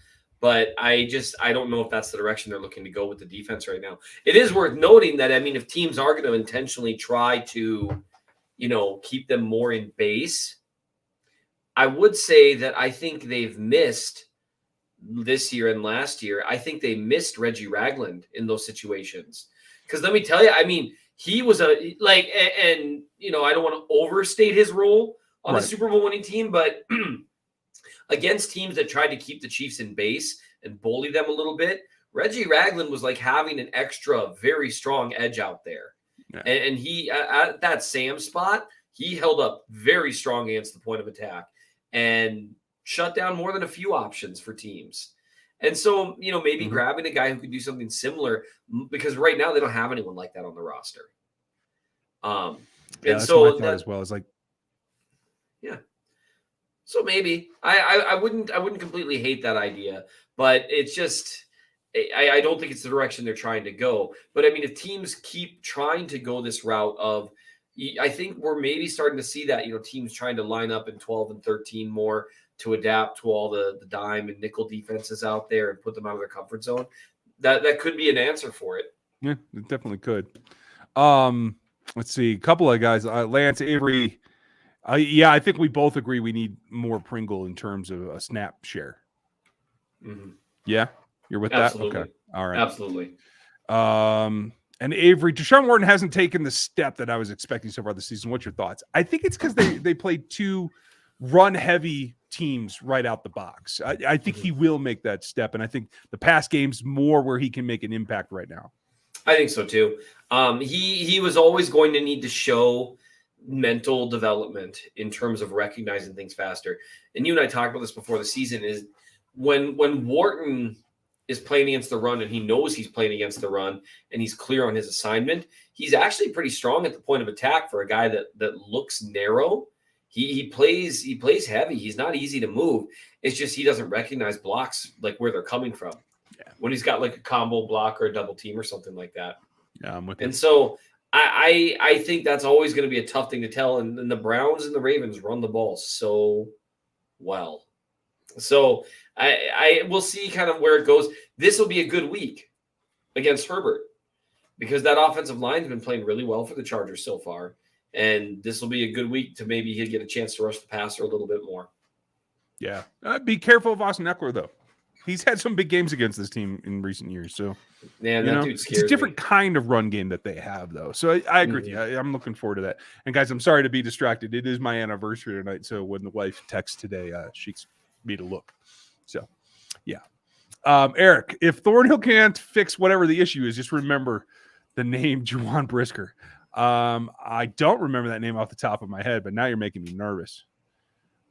But I don't know if that's the direction they're looking to go with the defense right now. It is worth noting that, I mean, if teams are going to intentionally try to, keep them more in base, I would say that I think they've missed this year and last year. I think they missed Reggie Ragland in those situations. Because let me tell you, I mean, he was I don't want to overstate his role on a Super Bowl winning team, but against teams that tried to keep the Chiefs in base and bully them a little bit, Reggie Ragland was like having an extra very strong edge out there. Yeah. And he, at that Sam spot, he held up very strong against the point of attack and shut down more than a few options for teams. And so, maybe grabbing a guy who could do something similar, because right now they don't have anyone like that on the roster. And so that as well as like, yeah. So maybe I wouldn't completely hate that idea, but it's just I don't think it's the direction they're trying to go. But I mean, if teams keep trying to go this route of, I think we're maybe starting to see that, teams trying to line up in 12 and 13 more to adapt to all the dime and nickel defenses out there and put them out of their comfort zone. That could be an answer for it. Yeah, it definitely could. Let's see, a couple of guys, Lance, Avery. I think we both agree we need more Pringle in terms of a snap share. Mm-hmm. Yeah, you're with Absolutely. that? Okay. All right. Absolutely. And Avery, Deshaun Watson hasn't taken the step that I was expecting so far this season. What's your thoughts? I think it's because they played two run-heavy teams right out the box. I think he will make that step, and I think the pass game's more where he can make an impact right now. I think so too. He was always going to need to show mental development in terms of recognizing things faster. And you and I talked about this before the season, is when Wharton is playing against the run and he knows he's playing against the run and he's clear on his assignment, he's actually pretty strong at the point of attack for a guy that looks narrow. He plays heavy. He's not easy to move. It's just he doesn't recognize blocks like where they're coming from. Yeah. When he's got like a combo block or a double team or something like that. Yeah, I'm with you. And so I think that's always going to be a tough thing to tell. And the Browns and the Ravens run the ball so well. So I will see kind of where it goes. This will be a good week against Herbert because that offensive line has been playing really well for the Chargers so far. And this will be a good week to maybe he'll get a chance to rush the passer a little bit more. Yeah. Be careful of Austin Eckler, though. He's had some big games against this team in recent years. So, man, that dude scares it's a different kind of run game that they have, though. So I agree with you. I'm looking forward to that. And, guys, I'm sorry to be distracted. It is my anniversary tonight. So when the wife texts today, she expects me to look. So, yeah. Eric, if Thornhill can't fix whatever the issue is, just remember the name Juwan Brisker. I don't remember that name off the top of my head, but now you're making me nervous.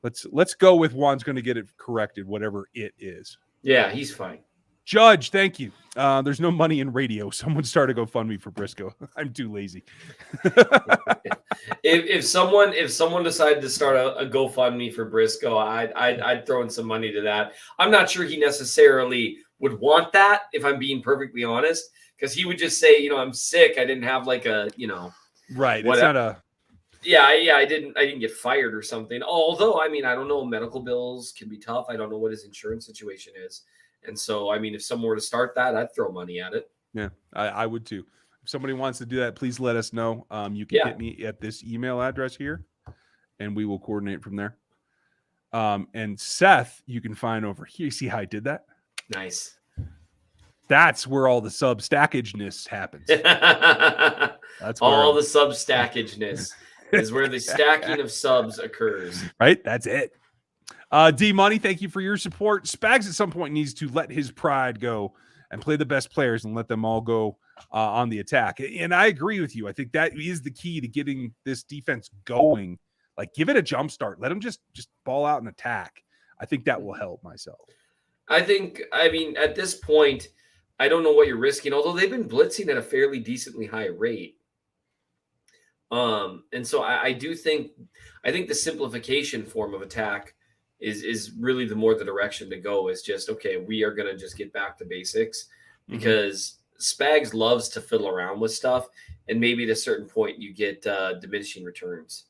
Let's go with Juan's going to get it corrected, whatever it is. Yeah, he's fine. Judge, thank you. There's no money in radio. Someone start a GoFundMe for Brisco. I'm too lazy. if someone decided to start a GoFundMe for Brisco, I'd throw in some money to that. I'm not sure he necessarily would want that, if I'm being perfectly honest, because he would just say, I'm sick. I didn't have like a, right. Whatever. It's not a. Yeah, I didn't get fired or something. Although, I don't know, medical bills can be tough. I don't know what his insurance situation is. And so, if someone were to start that, I'd throw money at it. Yeah, I would too. If somebody wants to do that, please let us know. You can hit me at this email address here, and we will coordinate from there. And Seth, you can find over here. See how I did that? Nice. That's where all the sub-stackageness happens. That's all the sub-stackageness is where the stacking of subs occurs. Right? That's it. D Money, thank you for your support. Spags at some point needs to let his pride go and play the best players and let them all go on the attack. And I agree with you. I think that is the key to getting this defense going. Like, give it a jump start. Let them just ball out and attack. I think that will help myself. I think, at this point, I don't know what you're risking, although they've been blitzing at a fairly decently high rate. And so I do think the simplification form of attack is really the direction to go. Is just, okay, we are going to just get back to basics, because Spags loves to fiddle around with stuff, and maybe at a certain point you get diminishing returns.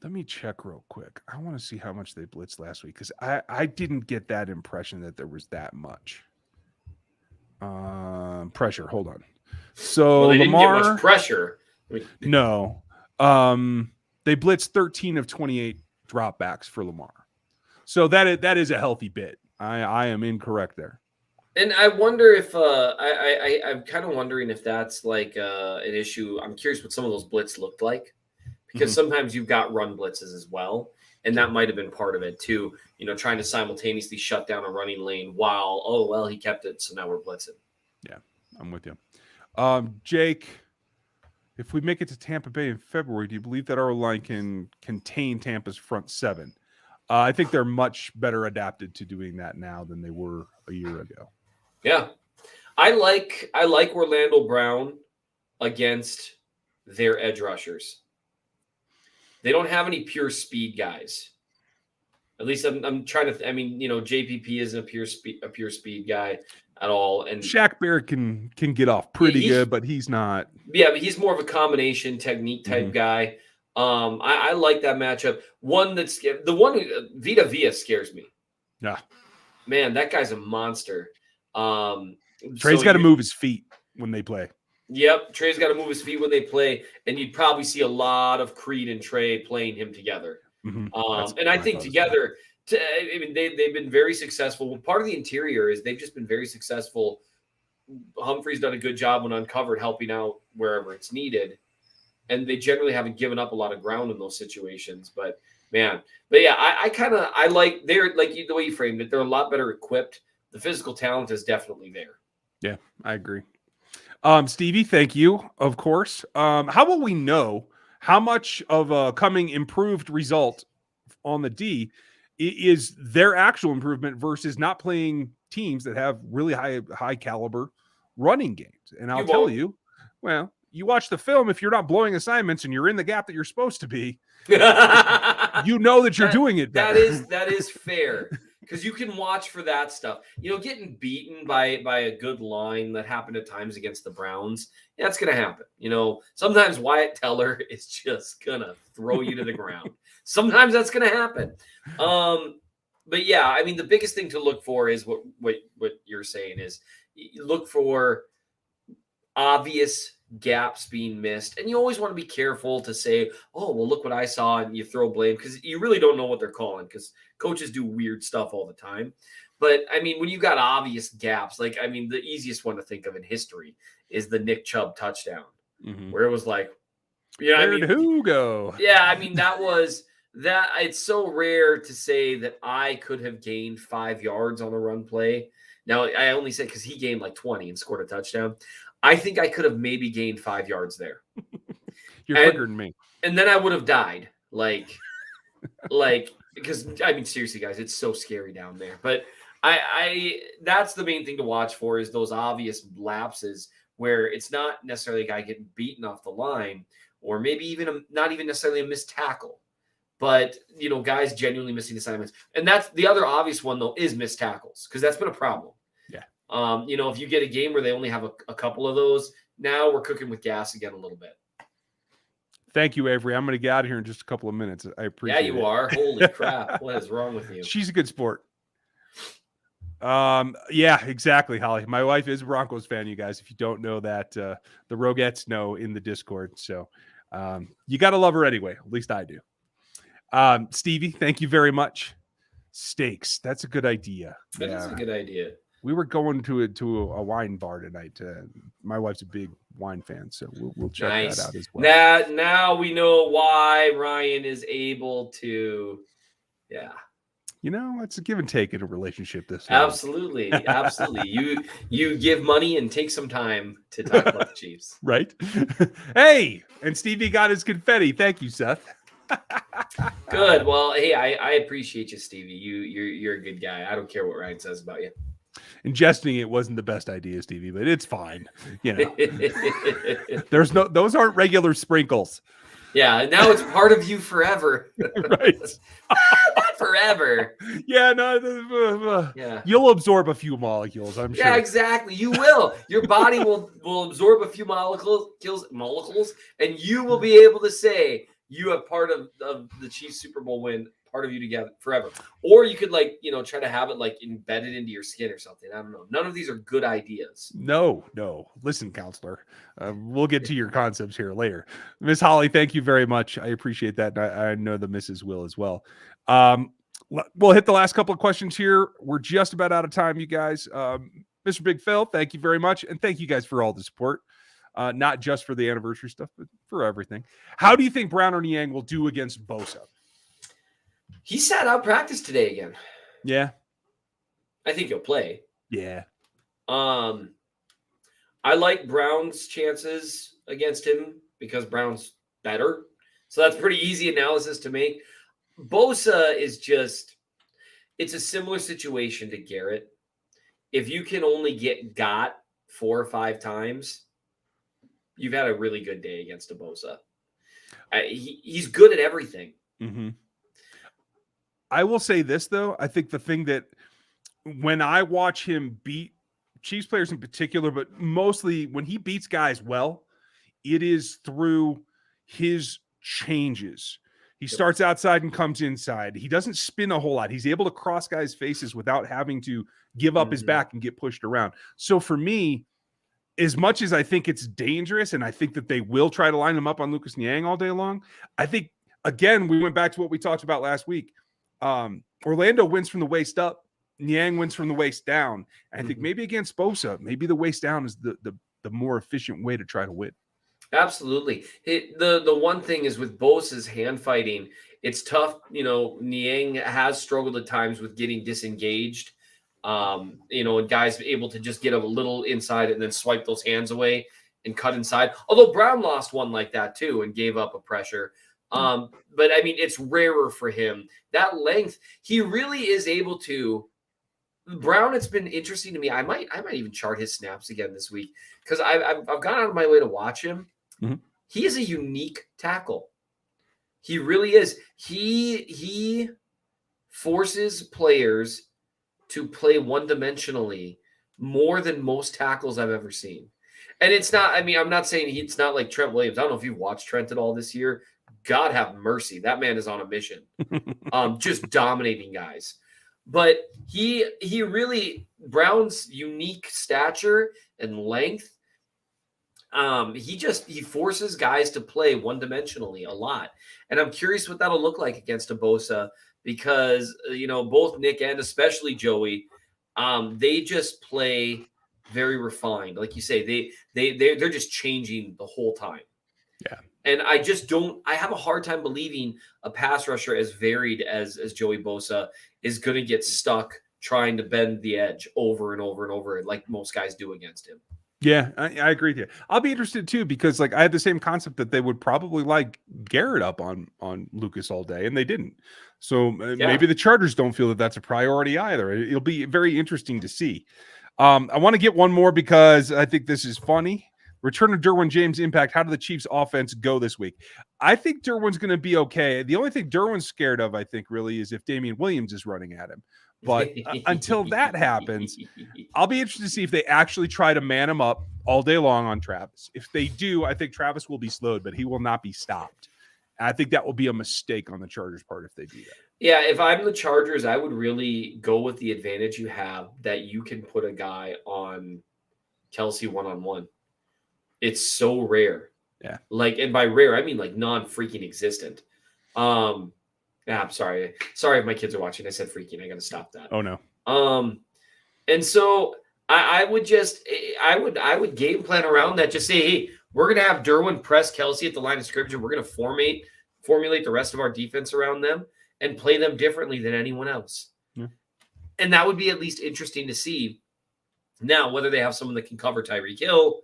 Let me check real quick. I want to see how much they blitzed last week, because I didn't get that impression that there was that much pressure. Hold on. So they Lamar, didn't get much pressure. No. They blitzed 13 of 28 dropbacks for Lamar. So that is a healthy bit. I am incorrect there. And I wonder if I'm kind of wondering if that's like an issue. I'm curious what some of those blitz looked like, because sometimes you've got run blitzes as well, and that might have been part of it too. Trying to simultaneously shut down a running lane while he kept it, so now we're blitzing. Yeah, I'm with you. Jake, if we make it to Tampa Bay in February, do you believe that our line can contain Tampa's front seven? I think they're much better adapted to doing that now than they were a year ago. Yeah. I like Orlando Brown against their edge rushers. They don't have any pure speed guys. At least I'm trying to JPP isn't a pure speed guy at all. And Shaq Barrett can get off pretty good, but he's not. Yeah, but he's more of a combination technique type guy. I like that matchup. Vita Vea scares me. Yeah, man, that guy's a monster. Trey's got to move his feet when they play. Yep, Trey's got to move his feet when they play, and you'd probably see a lot of Creed and Trey playing him together. And I think together, they've been very successful. Part of the interior is they've just been very successful. Humphrey's done a good job when uncovered, helping out wherever it's needed. And they generally haven't given up a lot of ground in those situations. But yeah, I like the way you framed it. They're a lot better equipped. The physical talent is definitely there. Yeah, I agree. Stevie, thank you, of course. How will we know how much of a coming improved result on the D is their actual improvement versus not playing teams that have really high caliber running games? And I'll tell you, well, you watch the film, if you're not blowing assignments and you're in the gap that you're supposed to be, you know that you're doing it better. That is fair. Because you can watch for that stuff. Getting beaten by a good line that happened at times against the Browns, that's going to happen. Sometimes Wyatt Teller is just going to throw you to the ground. Sometimes that's going to happen. But yeah, the biggest thing to look for is what you're saying is you look for obvious gaps being missed. And you always want to be careful to say, oh, well, look what I saw, and you throw blame because you really don't know what they're calling because coaches do weird stuff all the time. But, when you've got obvious gaps, the easiest one to think of in history is the Nick Chubb touchdown, where it was like, where'd who go? Yeah, that it's so rare to say that I could have gained 5 yards on a run play. Now, I only say because he gained like 20 and scored a touchdown. I think I could have maybe gained 5 yards there. You're quicker than me. And then I would have died. because I mean, seriously, guys, it's so scary down there. But I that's the main thing to watch for is those obvious lapses where it's not necessarily a guy getting beaten off the line, or maybe even not even necessarily a missed tackle, but guys genuinely missing assignments. And that's the other obvious one though is missed tackles, because that's been a problem. Yeah. If you get a game where they only have a couple of those, now we're cooking with gas again a little bit. Thank you, Avery. I'm going to get out of here in just a couple of minutes. I appreciate it. Yeah, you are. Holy crap. What is wrong with you? She's a good sport. Yeah, exactly, Holly. My wife is a Broncos fan, you guys. If you don't know that, the Rogettes know in the Discord. So you got to love her anyway. At least I do. Stevie, thank you very much. Steaks. That's a good idea. That is a good idea. We were going to a wine bar tonight. My wife's a big wine fan, so we'll check that out as well. Now we know why Ryan is able to, it's a give and take in a relationship. Absolutely. You give money and take some time to talk about the Chiefs, right? Hey, and Stevie got his confetti. Thank you, Seth. Good. Well, hey, I appreciate you, Stevie. You're a good guy. I don't care what Ryan says about you. Ingesting it wasn't the best idea, Stevie, but it's fine. Those aren't regular sprinkles. Yeah, now it's part of you forever. Right. Not forever. Yeah, no. Yeah. You'll absorb a few molecules, I'm sure. Yeah, exactly. You will. Your body will absorb a few molecules, and you will be able to say you have part of the Chiefs Super Bowl win, part of you together forever. Or you could try to have it embedded into your skin or something. I don't know. None of these are good ideas. No. Listen, counselor, we'll get to your concepts here later. Miss Holly, thank you very much. I appreciate that. I know the missus will as well. We'll hit the last couple of questions here. We're just about out of time, you guys. Mr. Big Phil, thank you very much. And thank you guys for all the support. Not just for the anniversary stuff, but for everything. How do you think Brown or Niang will do against Bosa? He sat out practice today again. Yeah. I think he'll play. Yeah. I like Brown's chances against him because Brown's better. So that's pretty easy analysis to make. Bosa is it's a similar situation to Garrett. If you can only got 4 or 5 times, you've had a really good day against a Bosa. He's good at everything. Mm-hmm. I will say this, though. I think the thing that when I watch him beat Chiefs players in particular, but mostly when he beats guys well, it is through his changes. He starts outside and comes inside. He doesn't spin a whole lot. He's able to cross guys' faces without having to give up his back and get pushed around. So for me, as much as I think it's dangerous and I think that they will try to line him up on Lucas Niang all day long, I think, again, we went back to what we talked about last week. Orlando wins from the waist up. Niang wins from the waist down. And I think maybe against Bosa, maybe the waist down is the more efficient way to try to win. Absolutely. The one thing is with Bosa's hand fighting, it's tough. Niang has struggled at times with getting disengaged. And guys able to just get a little inside and then swipe those hands away and cut inside. Although Brown lost one like that too and gave up a pressure. But I mean, it's rarer for him. That length, he really is able to. Brown, it's been interesting to me. I might even chart his snaps again this week because I've gone out of my way to watch him. Mm-hmm. He is a unique tackle. He really is. He forces players to play one-dimensionally more than most tackles I've ever seen. And it's not, I'm not saying it's not like Trent Williams. I don't know if you've watched Trent at all this year. God have mercy. That man is on a mission. Just dominating guys. But he really, Brown's unique stature and length, he forces guys to play one-dimensionally a lot. And I'm curious what that'll look like against a Bosa because, both Nick and especially Joey, they just play very refined. Like you say, they're just changing the whole time. Yeah. And I have a hard time believing a pass rusher as varied as Joey Bosa is going to get stuck trying to bend the edge over and over and over like most guys do against him. Yeah, I agree with you. I'll be interested too because like I had the same concept that they would probably like Garrett up on Lucas all day, and they didn't. So maybe the Chargers don't feel that that's a priority either. It'll be very interesting to see. I want to get one more because I think this is funny. Return of Derwin James impact. How did the Chiefs offense go this week? I think Derwin's going to be okay. The only thing Derwin's scared of, I think, really is if Damian Williams is running at him. But until that happens, I'll be interested to see if they actually try to man him up all day long on Travis. If they do, I think Travis will be slowed, but he will not be stopped. And I think that will be a mistake on the Chargers' part if they do that. Yeah, if I'm the Chargers, I would really go with the advantage you have that you can put a guy on Kelsey one-on-one. It's so rare. Yeah. Like, and by rare, I mean like non-freaking existent. I'm sorry. Sorry if my kids are watching. I said freaking. I got to stop that. Oh, no. And so I would game plan around that. Just say, hey, we're going to have Derwin press Kelsey at the line of scrimmage, and we're going to formulate the rest of our defense around them and play them differently than anyone else. Yeah. And that would be at least interesting to see. Now, whether they have someone that can cover Tyreek Hill,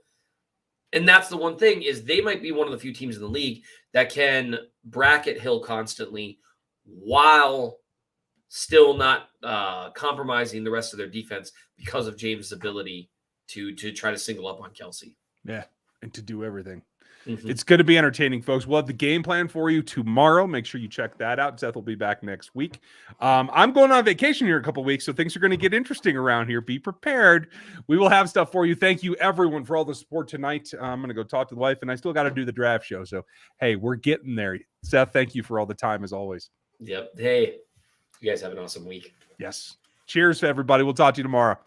and that's the one thing is they might be one of the few teams in the league that can bracket Hill constantly while still not compromising the rest of their defense because of James' ability to try to single up on Kelsey. Yeah, and to do everything. Mm-hmm. It's going to be entertaining, folks. We'll have the game plan for you tomorrow. Make sure you check that out. Seth will be back next week. I'm going on vacation here a couple weeks, so things are going to get interesting around here. Be prepared. We will have stuff for you. Thank you, everyone, for all the support tonight. I'm going to go talk to the wife, and I still got to do the draft show. So, hey, we're getting there. Seth, thank you for all the time, as always. Yep. Hey, you guys have an awesome week. Yes. Cheers, everybody. We'll talk to you tomorrow.